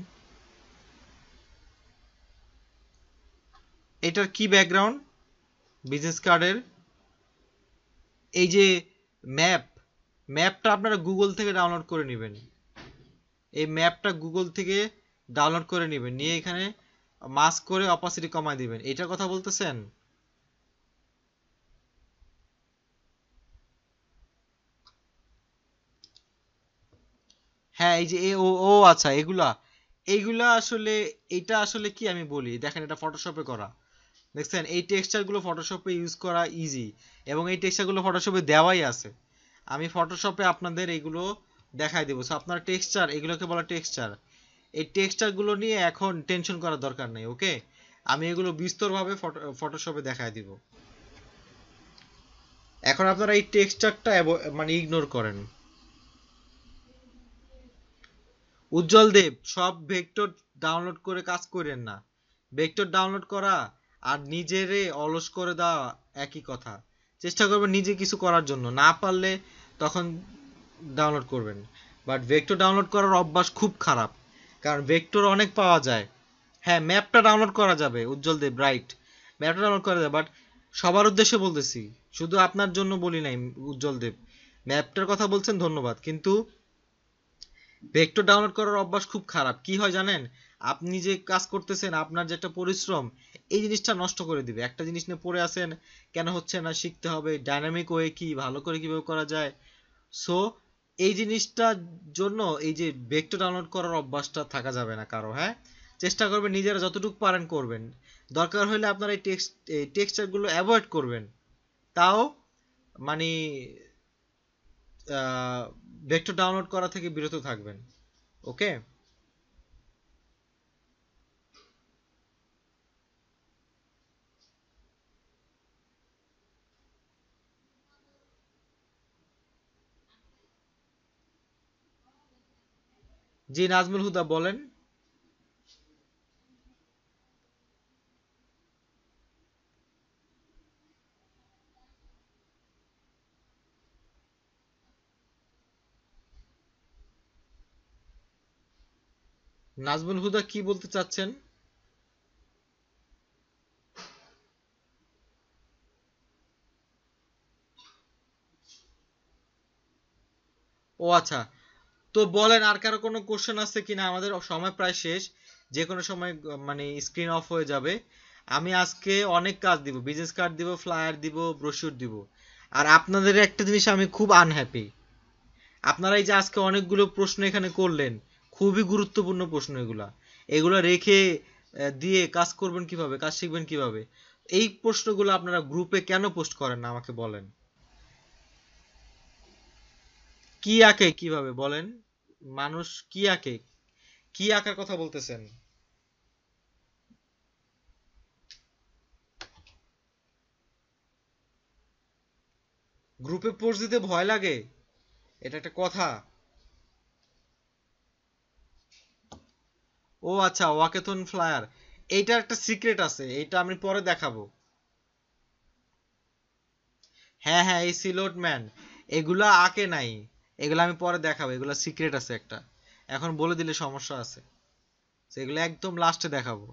এটার কি ব্যাকগ্রাউন্ড? বিজনেস কার্ডের এই যে ম্যাপ, ম্যাপটা আপনারা গুগল থেকে ডাউনলোড করে নেবেন, এই ম্যাপটা গুগল থেকে ডাউনলোড করে নেবেন, নিয়ে এখানে মাস্ক করে অপাসিটি কমায় দিবেন, এটার কথা বলতেছেন? হ্যাঁ, এই যে ও ও আচ্ছা, এইগুলা আসলে, এটা আসলে কি আমি বলি, দেখেন এটা ফটোশপে করা, দেখছেন এই টেক্সচারগুলো ফটোশপে ইউজ করা ইজি, এবং এই টেক্সচারগুলো ফটোশপে দেওয়াই আছে। আমি ফটোশপে আপনাদের এগুলো দেখাই দেবো। সো আপনার টেক্সচার, এগুলোকে বলা টেক্সচার, এই টেক্সচারগুলো নিয়ে এখন টেনশন করার দরকার নেই, ওকে। আমি এগুলো বিস্তরভাবে ফটোশপে দেখাই দিব। এখন আপনারা এই টেক্সচারটা মানে ইগনোর করেন। উজ্জ্বল দেব, সব ভেক্টর ডাউনলোড করে কাজ করেন না, ভেক্টর ডাউনলোড করা আর নিজেরে অলস করে দেওয়া একই কথা। চেষ্টা করবেন নিজে কিছু করার জন্য, না পারলে তখন ডাউনলোড করবেন, বাট ভেক্টর ডাউনলোড করার অভ্যাস খুব খারাপ, কারণ ভেক্টর অনেক পাওয়া যায়। হ্যাঁ, ম্যাপটা ডাউনলোড করা যাবে উজ্জ্বল দেব, রাইট, ম্যাপটা ডাউনলোড করা যাবে, বাট সবার উদ্দেশ্যে বলতেছি, শুধু আপনার জন্য বলি নাই উজ্জ্বল দেব। ম্যাপটার কথা বলছেন, ধন্যবাদ, কিন্তু ভেক্টর ডাউনলোড করার অভ্যাস খুব খারাপ। কি হয় জানেন, আপনি যে কাজ করতেছেন, আপনার যে একটা পরিশ্রম, এই জিনিসটা নষ্ট করে দিবে। একটা জিনিস নিয়ে পড়ে আছেন, কেন হচ্ছে না শিখতে হবে, ডাইনামিক ওয়ে কি, ভালো করে কিভাবে করা যায়, সো এই জিনিসটার জন্য এই যে ভেক্টর ডাউনলোড করার অভ্যাসটা থাকা যাবে না কারো। হ্যাঁ, চেষ্টা করবেন নিজেরা যতটুকু পারেন করবেন, দরকার হলে আপনারা এই টেক্সচারগুলো অ্যাভয়েড করবেন, তাও মানে ভেক্টর ডাউনলোড করা থেকে বিরত থাকবেন। ওকে, জি নাজমুল হুদা বলেন। নাজমুল হুদা কি বলতে চাচ্ছেন? ও আচ্ছা, তো বলেন আর কারো কোনো কোশ্চেন আছে কিনা? আমাদের সময় প্রায় শেষ, যে কোনো সময় মানে স্ক্রিন অফ হয়ে যাবে। আমি আজকে অনেক কাজ দিব, বিজনেস কার্ড দিব, ফ্লায়ার দিব, ব্রোশিউর দিব। আর আপনাদের একটা জিনিস আমি খুব আনহ্যাপি, আপনারা এই যে আজকে অনেকগুলো প্রশ্ন এখানে করলেন, খুবই গুরুত্বপূর্ণ প্রশ্ন এগুলা, এগুলো রেখে দিয়ে কাজ করবেন কিভাবে, কাজ শিখবেন কিভাবে? এই প্রশ্নগুলো আপনারা গ্রুপে কেন পোস্ট করেন না আমাকে বলেন। কি আঁকে কিভাবে বলেন? মানুষ কি আঁকে? কি আঁকার কথা বলতেছেন? গ্রুপে পোস্ট দিতে ভয় লাগে? এটা একটা কথা? ও আচ্ছা, ওয়াকেথন ফ্লায়ার, এইটা একটা সিক্রেট আছে, এইটা আমি পরে দেখাবো। হ্যাঁ হ্যাঁ, এই সিলোট ম্যান এগুলা আঁকে নাই, এগুলো আমি পরে দেখাবো, এগুলা সিক্রেট আছে একটা, এখন বলে দিলে সমস্যা আছে। সেগুলো একদম লাস্টে দেখাবো,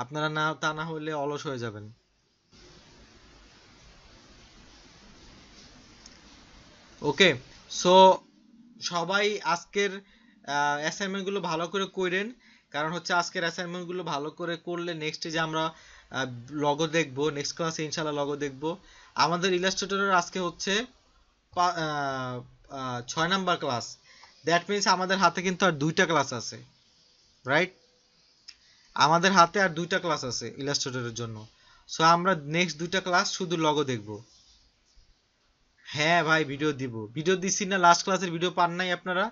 আপনারা না তা না হলে অলস হয়ে যাবেন। ওকে, সো সবাই আজকের অ্যাসাইনমেন্ট গুলো ভালো করে কইরেন, কারণ হচ্ছে আজকের অ্যাসাইনমেন্ট গুলো ভালো করে করলে নেক্সট যে আমরা লগো দেখবো, নেক্সট ক্লাসে ইনশাল্লাহ লগো দেখবো। আমাদের ইলাস্ট্রেটরের আজকে হচ্ছে 6 নাম্বার ক্লাস, দ্যাট মিনস আমাদের হাতে কিন্তু আর 2টা ক্লাস আছে, রাইট? আমাদের হাতে আর 2টা ক্লাস আছে ইলাস্ট্রেটরের জন্য। সো আমরা নেক্সট 2টা ক্লাস শুধু লগো দেখবো। হ্যাঁ ভাই, ভিডিও দিব, ভিডিও দিছি না, লাস্ট ক্লাসের ভিডিও পান নাই আপনারা?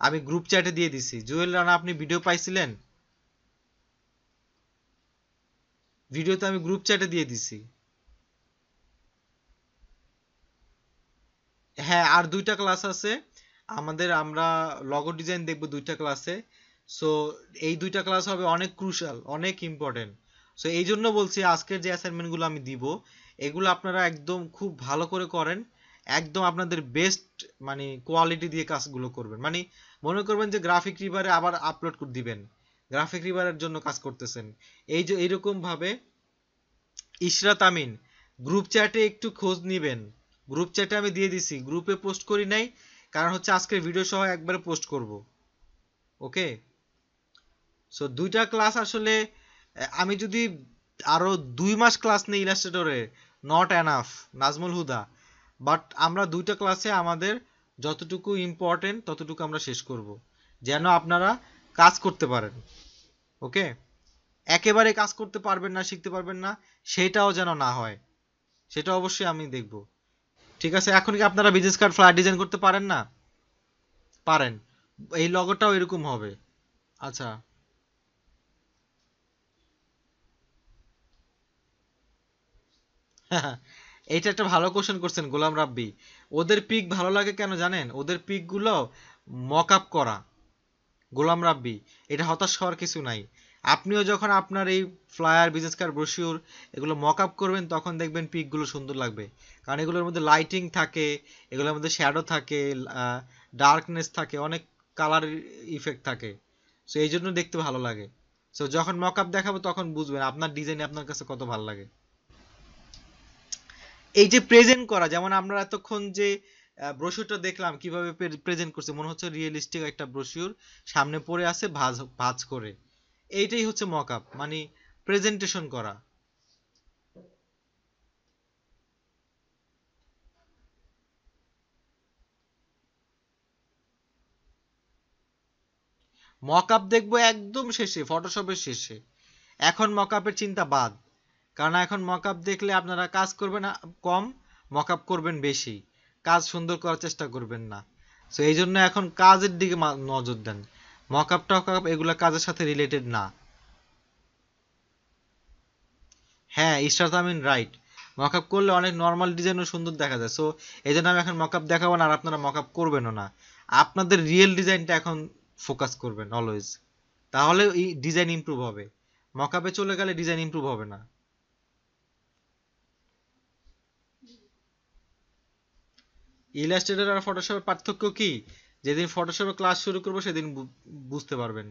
আমি গ্রুপ চ্যাটে দিয়ে দিছি। জুয়েল রানা, আপনি ভিডিও পাইছিলেন? ভিডিও তো আমি গ্রুপ চ্যাটে দিয়ে দিছি। হ্যাঁ, আর 2টা ক্লাস আছে আমাদের, আমরা লগো ডিজাইন দেখবো 2টা ক্লাসে। সো এই 2টা ক্লাস হবে অনেক ক্রুশাল, অনেক ইম্পর্টেন্ট। সো এই জন্য বলছি আজকের যে অ্যাসাইনমেন্টগুলো আমি দিব, এগুলো আপনারা একদম খুব ভালো করে করেন, একদম আপনাদের বেস্ট মানে কোয়ালিটি দিয়ে কাজগুলো করবেন। মানে মনে করবেন যে গ্রাফিক রিভারে আবার আপলোড করে দিবেন, গ্রাফিক রিভারের জন্য কাজ করতেছেন। এই যে এইরকম ভাবে ইশরাত আমিন, গ্রুপ চ্যাটে একটু খোঁজ নিবেন, গ্রুপ চ্যাটে আমি দিয়ে দিছি, গ্রুপে পোস্ট করি নাই, কারণ হচ্ছে আজকের ভিডিও সহ একবারে পোস্ট করব। ওকে, সো 2টা ক্লাস আসলে আমি যদি আরো 2 মাস ক্লাস নেই ইলাস্ট্রেটরে, not enough Nazmul Huda. But আমরা 2টা ক্লাসে আমাদের যতটুকু ইম্পর্টেন্ট ততটুকু আমরা শেষ করব, যেন আপনারা কাজ করতে পারেন। ওকে, একেবারে কাজ করতে পারবেন না, শিখতে পারবেন না, সেটাও যেন না হয়, সেটা অবশ্যই আমি দেখব। ঠিক আছে, এখন কি আপনারা বিজনেস কার্ড ফ্লায়ার ডিজাইন করতে পারেন না? পারেন, এই লগোটাও এরকম হবে। আচ্ছা, এইটা একটা ভালো কোশ্চেন করছেন গোলাম রাব্বি। ওদের পিক ভালো লাগে কেন জানেন? ওদের পিক গুলো মক আপ করা, গোলাম রাব্বি, এটা হতাশ হওয়ার কিছু নাই। আপনিও যখন আপনার এই ফ্লায়ার, বিজনেস কার্ড, ব্রোশিওর এগুলো মক আপ করবেন, তখন দেখবেন পিক গুলো সুন্দর লাগবে, কারণ এগুলোর মধ্যে লাইটিং থাকে, এগুলোর মধ্যে শ্যাডো থাকে, ডার্কনেস থাকে, অনেক কালার ইফেক্ট থাকে। সো এই জন্য দেখতে ভালো লাগে। সো যখন মক আপ দেখাবো তখন বুঝবেন আপনার ডিজাইন আপনার কাছে কত ভালো লাগে। এই যে প্রেজেন্ট করা, যেমন আমরা এতক্ষণ যে ব্রোশিওরটা দেখলাম কিভাবে প্রেজেন্ট করছে, মনে হচ্ছে রিয়েলিস্টিক একটা ব্রোশিওর সামনে পড়ে আছে ভাঁজ ভাঁজ করে, এইটাই হচ্ছে মক আপ, মানে প্রেজেন্টেশন করা। মকআপ দেখবো একদম শেষে, ফটোশপের শেষে। এখন মকআপের চিন্তা বাদ, কারণ এখন মকআপ দেখলে আপনারা কাজ করবেন কম, মকআপ করবেন বেশি, কাজ সুন্দর করার চেষ্টা করবেন না। সো এই জন্য এখন কাজের দিকে নজর দেন। মকআপ টকআপ এগুলা কাজের সাথে রিলেটেড না। হ্যাঁ, ইশরাত আমিন রাইট। মকআপ করলে অনেক নর্মাল ডিজাইনও সুন্দর দেখা যায়। সো এই জন্য আমি এখন মকআপ দেখাবো না, আর আপনারা মকআপ করবেনও না। আপনাদের রিয়েল ডিজাইনটা এখন ফোকাস করবেন অলওয়েজ, তাহলে এই ডিজাইন ইমপ্রুভ হবে। মকআপে চলে গেলে ডিজাইন ইমপ্রুভ হবে না। ইলাস্ট্রেটর আর ফটোশপের পার্থক্য কি? যেদিন ফটোশপে ক্লাস শুরু করবো সেদিন বুঝতে পারবেন,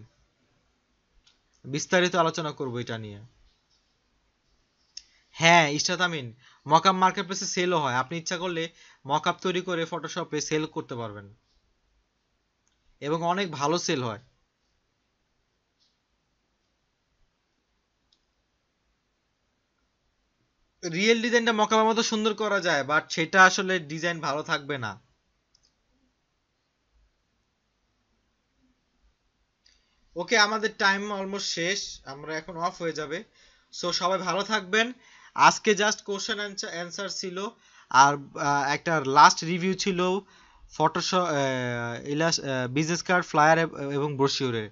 বিস্তারিত আলোচনা করবো এটা নিয়ে। হ্যাঁ ইশরাত আমিন, মকআপ মার্কেটপ্লেসে সেলও হয়, আপনি ইচ্ছা করলে মকআপ তৈরি করে ফটোশপে সেল করতে পারবেন, এবং অনেক ভালো সেল হয়। রিয়েল ডিজাইনটা মকআপের মতো সুন্দর করা যায়, বাট সেটা আসলে ডিজাইন ভালো থাকবে না। ওকে, আমাদের টাইম অলমোস্ট শেষ, আমরা এখন অফ হয়ে যাবে। সো সবাই ভালো থাকবেন। আজকে জাস্ট কোশ্চেন অ্যান্সার ছিল, আর একটা লাস্ট রিভিউ ছিল ফটোশপ, বিজনেস কার্ড, ফ্লায়ার এবং ব্রোশিওরের।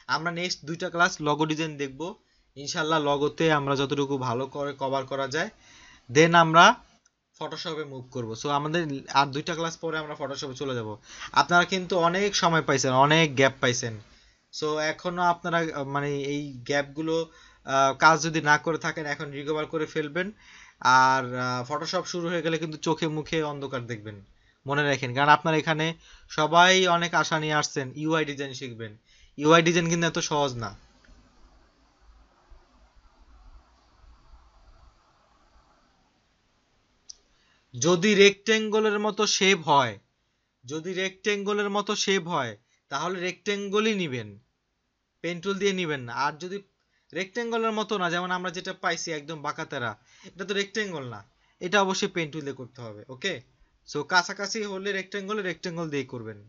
আমরা নেক্সট দুইটা ক্লাস লগো ডিজাইন দেখব ইনশাল্লাহ। লগোতে আমরা যতটুকু ভালো করে কভার করা যায়, দেন আমরা ফটোশপে মুভ করব। সো আমাদের আর দুইটা ক্লাস পরে আমরা ফটোশপে চলে যাব। আপনারা কিন্তু অনেক সময় পাইছেন, অনেক গ্যাপ পাইছেন। সো এখনো আপনারা মানে এই গ্যাপগুলো কাজ যদি না করে থাকেন এখন রিকভার করে ফেলবেন। আর ফটোশপ শুরু হয়ে গেলে কিন্তু চোখে মুখে অন্ধকার দেখবেন, মনে রাখেন। কারণ আপনার এখানে সবাই অনেক আশা নিয়ে আসছেন ইউআই ডিজাইন শিখবেন। ইউআই ডিজাইন কিন্তু এত সহজ না। যদি রেক্টেঙ্গলের মতো শেপ হয়, যদি রেক্টেঙ্গলের মতো শেপ হয়, তাহলে রেক্টেঙ্গলই নিবেন, পেন্টুল দিয়ে নিবেন না। আর যদি রেক্টেঙ্গলের মতো না, যেমন আমরা যেটা পাইছি একদম বাঁকাতেরা, এটা তো রেক্টেঙ্গল না, এটা অবশ্যই পেন্টুল দিয়ে করতে হবে। ওকে, সো কাছাকাছি হলে রেক্টেঙ্গল দিয়ে করবেন।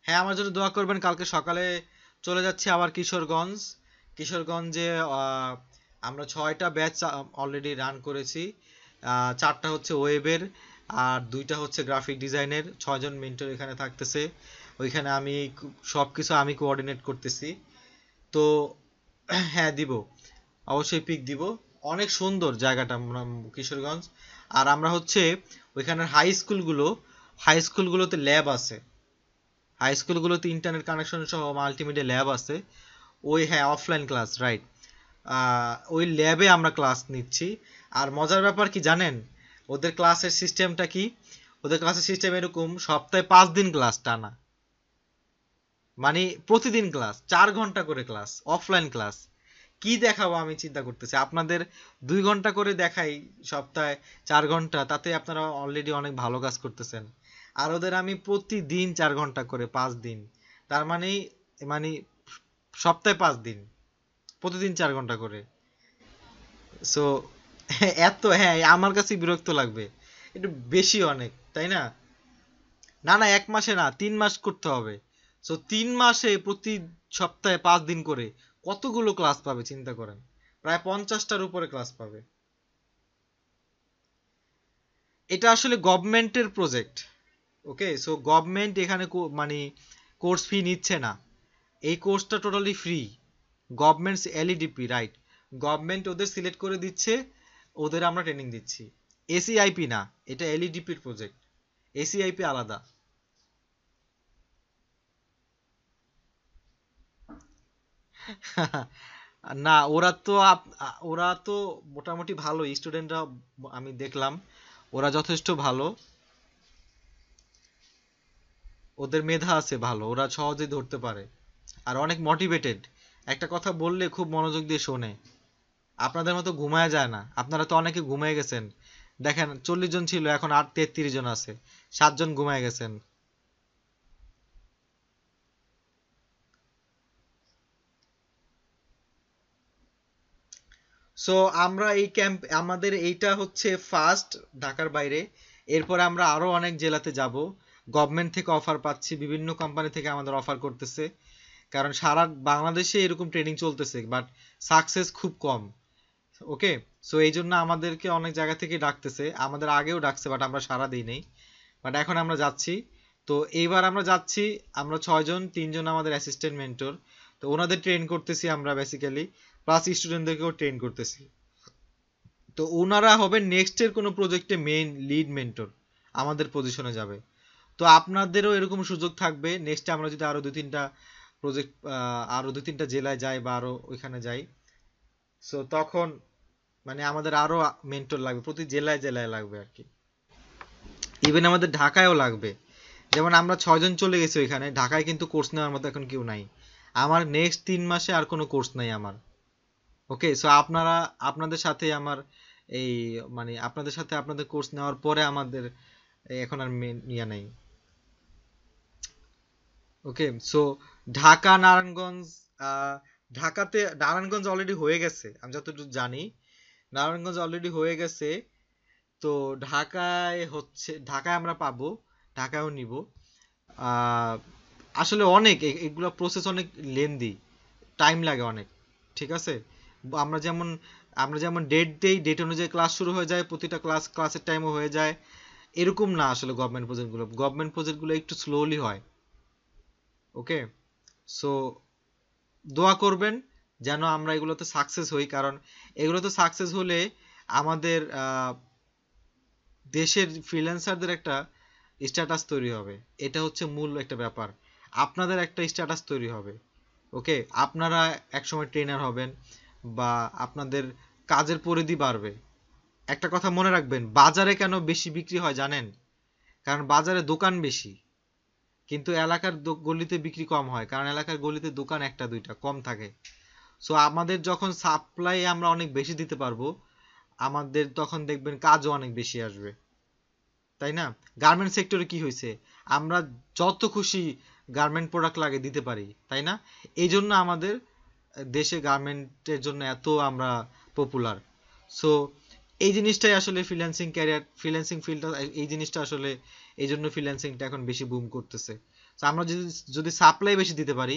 হ্যাঁ, আমার জন্য দোয়া করবেন। কালকে সকালে চলে যাচ্ছি আবার কিশোরগঞ্জ। কিশোরগঞ্জে আমরা 6টা ব্যাচ অলরেডি রান করেছি। 4টা হচ্ছে ওয়েবের, আর 2টা হচ্ছে গ্রাফিক ডিজাইনের। 6জন মেন্টর এখানে থাকতেছে। ওইখানে আমি সব কিছু আমি কোঅর্ডিনেট করতেছি। তো হ্যাঁ দিব, অবশ্যই পিক দিব। অনেক সুন্দর জায়গাটা কিশোরগঞ্জ। আর আমরা হচ্ছে ওইখানের হাই স্কুলগুলোতে ল্যাব আছে, হাই স্কুলগুলোতে ইন্টারনেট কানেকশন সহ মাল্টিমিডিয়া ল্যাব আছে। ওই হ্যাঁ, অফলাইন ক্লাস রাইট। ওই ল্যাবে আমরা ক্লাস নিচ্ছি। আর মজার ব্যাপার কি জানেন, ওদের ক্লাসের সিস্টেমটা কি? ওদের ক্লাসের সিস্টেম এরকম, সপ্তাহে 5 দিন ক্লাস টানা, মানে প্রতিদিন ক্লাস, 4 ঘন্টা করে ক্লাস, অফলাইন ক্লাস। কি দেখাবো আমি চিন্তা করতেছি। আপনাদের 2 ঘন্টা করে দেখাই সপ্তাহে, 4 ঘন্টা, তাতে আপনারা অলরেডি অনেক ভালো কাজ করতেছেন। আর ওদের আমি প্রতিদিন 4 ঘন্টা করে, 5 দিন, তার মানে মানে সপ্তাহে 5 দিন, প্রতিদিন 4 ঘন্টা করে। সো এত, হ্যাঁ আমার কাছে বিরক্ত লাগবে, একটু বেশি অনেক, তাই না? না না, 1 মাসে না, 3 মাস করতে হবে। সো 3 মাসে প্রতি সপ্তাহে 5 দিন করে কতগুলো ক্লাস পাবে চিন্তা করেন, প্রায় 50টার উপরে ক্লাস পাবে। এটা আসলে গভর্নমেন্টের প্রজেক্ট। ওকে, সো গভর্নমেন্ট এখানে মানে কোর্স ফি নিচ্ছে না, এই কোর্সটা totally free. Governments LEDP right, government ওদের সিলেক্ট করে দিচ্ছে, ওদের আমরা ট্রেনিং দিচ্ছি। এসিআইপি না, এটা এলইডিপির প্রজেক্ট, এসিআইপি আলাদা। না, ওরা তো মোটামুটি ভালো স্টুডেন্টরা, আমি দেখলাম ওরা যথেষ্ট ভালো, ওদের মেধা আছে ভালো, ওরা সহজেই ধরতে পারে, আর অনেক মোটিভেটেড। একটা কথা বললে খুব মনোযোগ দিয়ে শোনে, আপনাদের মতো ঘুমায় যায় না। আপনারা তো অনেকে ঘুমিয়ে গেছেন, দেখেন 40 জন ছিল, এখন আর 33 জন আছে, 7 জন ঘুমায় গেছেন। সো আমরা এই ক্যাম্প, আমাদের এইটা হচ্ছে ফার্স্ট ঢাকার বাইরে। এরপরে আমরা আরো অনেক জেলাতে যাব। গভর্নমেন্ট থেকে অফার পাচ্ছি, বিভিন্ন কোম্পানি থেকে আমাদের অফার করতেছে, কারণ সারা বাংলাদেশে এরকম ট্রেনিং চলতেছে, বাট সাকসেস খুব কম। ওকে, সো এই জন্য আমাদেরকে অনেক জায়গা থেকে ডাকতেছে, আমাদের আগেও ডাকছে বাট আমরা সাড়া দিই নাই, বাট এখন আমরা যাচ্ছি। তো এইবার আমরা যাচ্ছি, আমরা 6 জন, 3 জন আমাদের অ্যাসিস্ট্যান্ট মেন্টর। তো ওনাদের ট্রেন করতেছি আমরা বেসিক্যালি, প্লাস স্টুডেন্টদেরকেও ট্রেন করতেছি। তো ওনারা হবে নেক্সট এর কোনো প্রজেক্টে মেইন লিড মেন্টর, আমাদের পজিশনে যাবে। তো আপনাদেরও এরকম সুযোগ থাকবে নেক্সটে, আমরা যদি আরো 2-3টা প্রজেক্ট, আরো 2-3টা জেলায় যাই বা আরো ওইখানে যাই, সো তখন মানে আমাদের আরো মেন্টর লাগবে, প্রতি জেলায় জেলায় লাগবে আর কি। ইভেন আমাদের ঢাকায়ও লাগবে। যেমন আমরা 6 জন চলে গেছি ওইখানে, ঢাকায় কিন্তু কোর্স নেওয়ার মতো এখন কেউ নাই। আমার নেক্সট 3 মাসে আর কোনো কোর্স নাই আমার। ওকে, সো আপনারা, আপনাদের সাথে আমার এই মানে আপনাদের সাথে আপনাদের কোর্স নেওয়ার পরে আমাদের এখন আর ইয়া নাই। ওকে, সো ঢাকা, নারায়ণগঞ্জ, আহ, ঢাকাতে নারায়ণগঞ্জ অলরেডি হয়ে গেছে আমি যতটুকু জানি, নারায়ণগঞ্জ অলরেডি হয়ে গেছে। তো ঢাকায় হচ্ছে, ঢাকায় আমরা পাবো, ঢাকায়ও নিব। আহ, আসলে অনেক এগুলো প্রসেস অনেক লেন্দি, টাইম লাগে অনেক। ঠিক আছে, আমরা যেমন আমরা যেমন ডেট দেই, ডেট অনুযায়ী ক্লাস শুরু হয়ে যায়, প্রতিটা ক্লাসের টাইমও হয়ে যায়, এরকম না আসলে গভর্নমেন্ট প্রজেক্টগুলো একটু স্লোলি হয়। ওকে, সো দোয়া করবেন যেন আমরা এগুলোতে সাকসেস হই, কারণ এগুলোতে সাকসেস হলে আমাদের দেশের ফ্রিল্যান্সারদের একটা স্ট্যাটাস তৈরি হবে। এটা হচ্ছে মূল একটা ব্যাপার, আপনাদের একটা স্ট্যাটাস তৈরি হবে। ওকে, আপনারা একসময় ট্রেনার হবেন বা আপনাদের কাজের পরিধি বাড়বে। একটা কথা মনে রাখবেন, বাজারে কেন বেশি বিক্রি হয় জানেন? কারণ বাজারে দোকান বেশি, কিন্তু এলাকার গলিতে বিক্রি কম হয়, কারণ এলাকার গলিতে দোকান একটা দুইটা কম থাকে। সো আমাদের যখন সাপ্লাই আমরা অনেক বেশি দিতে পারবো, আমাদের তখন দেখবেন কাজও অনেক বেশি আসবে, তাই না? গার্মেন্ট সেক্টরে কি হয়েছে, আমরা যত খুশি গার্মেন্ট প্রোডাক্ট লাগে দিতে পারি, তাই না? এই জন্য আমাদের দেশে গার্মেন্টের জন্য এত আমরা পপুলার। সো এই জিনিসটাই আসলে ফ্রিল্যান্সিং ফিল্ডটা, এই জিনিসটা আসলে এই জন্য ফ্রিল্যান্সিংটা এখন বেশি বুম করতেছে। তো আমরা যদি যদি সাপ্লাই বেশি দিতে পারি,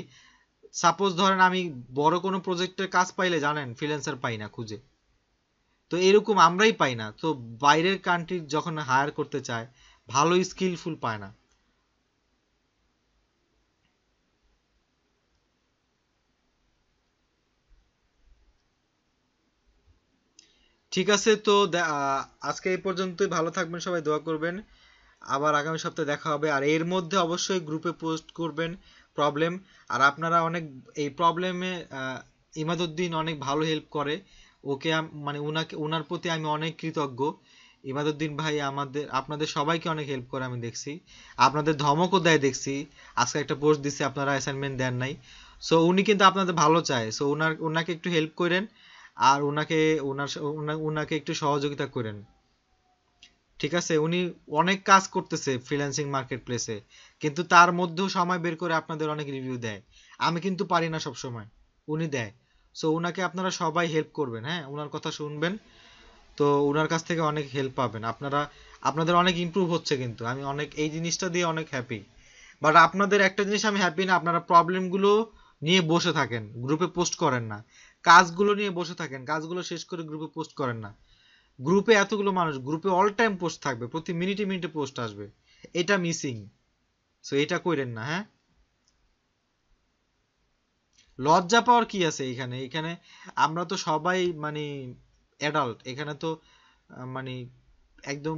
সাপোজ ধরেন আমি বড় কোনো প্রজেক্টের কাজ পাইলে জানেন ফ্রিল্যান্সার পাই না খুঁজে, তো এরকম আমরাই পাই না, তো বাইরের কান্ট্রি যখন হায়ার করতে চায় ভালো স্কিলফুল পায় না। ঠিক আছে, তো আজকে এই পর্যন্তই, ভালো থাকবেন সবাই, দোয়া করবেন। আবার আগামী সপ্তাহে দেখা হবে, আর এর মধ্যে অবশ্যই গ্রুপে পোস্ট করবেন প্রবলেম। আর আপনারা অনেক এই প্রবলেমে, ইমাদুদ্দিন অনেক ভালো হেল্প করে, ওকে মানে ওনার প্রতি আমি অনেক কৃতজ্ঞ। ইমাদুদ্দিন ভাই আমাদের আপনাদের সবাইকে অনেক হেল্প করে আমি দেখছি, আপনাদের ধমকও দেয় দেখছি। আজকে একটা পোস্ট দিছে আপনারা অ্যাসাইনমেন্ট দেন নাই, সো উনি কিন্তু আপনাদের ভালো চায়। সো ওনাকে একটু হেল্প করেন, আর ওনাকে একটু সহযোগিতা করেন। ঠিক আছে, উনি অনেক কাজ করতেছে ফ্রিল্যান্সিং মার্কেট প্লেসে, কিন্তু তার মধ্যেও সময় বের করে আপনাদের অনেক রিভিউ দেয়। আমি কিন্তু পারি না সব সময়, উনি দেয়। সো উনাকে আপনারা সবাই হেল্প করবেন, হ্যাঁ, উনার কথা শুনবেন। তো উনার কাছ থেকে অনেক হেল্প পাবেন আপনারা, আপনাদের অনেক ইমপ্রুভ হচ্ছে, কিন্তু আমি অনেক এই জিনিসটা দিয়ে অনেক হ্যাপি। বাট আপনাদের একটা জিনিস আমি হ্যাপি না, আপনারা প্রবলেমগুলো নিয়ে বসে থাকেন, গ্রুপে পোস্ট করেন না। কাজগুলো নিয়ে বসে থাকেন, কাজগুলো শেষ করে গ্রুপে পোস্ট করেন না। গ্রুপে এতগুলো মানুষ, গ্রুপে অল টাইম পোস্ট থাকবে, প্রতি মিনিটে মিনিটে পোস্ট আসবে, এটা মিসিং। সো এটা কইরেন না, হ্যাঁ। লজ্জা পাওয়ার কি আছে এখানে? এখানে আমরা তো সবাই মানে অ্যাডাল্ট, এখানে তো মানে একদম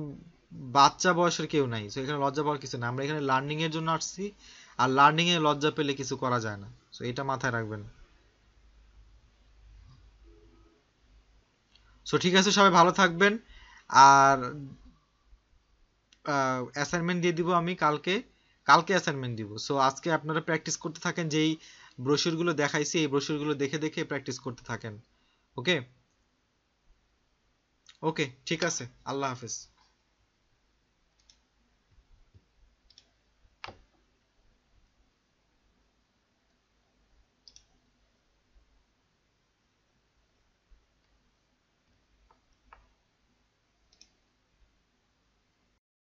বাচ্চা বয়সের কেউ নাই। সো এখানে লজ্জা পাওয়ার কিছু না, আমরা এখানে লার্নিং এর জন্য আসছি, আর লার্নিং এ লজ্জা পেলে কিছু করা যায় না। সো এটা মাথায় রাখবেন। সো ঠিক আছে, সবাই ভালো থাকবেন। আর অ্যাসাইনমেন্ট দিয়ে দিব আমি কালকে, কালকে অ্যাসাইনমেন্ট দিব। সো আজকে আপনারা প্র্যাকটিস করতে থাকেন, যেই ব্রোশিউরগুলো দেখাইছি এই ব্রোশিউরগুলো দেখে দেখে প্র্যাকটিস করতে থাকেন। ওকে, ওকে, ঠিক আছে, আল্লাহ হাফেজ।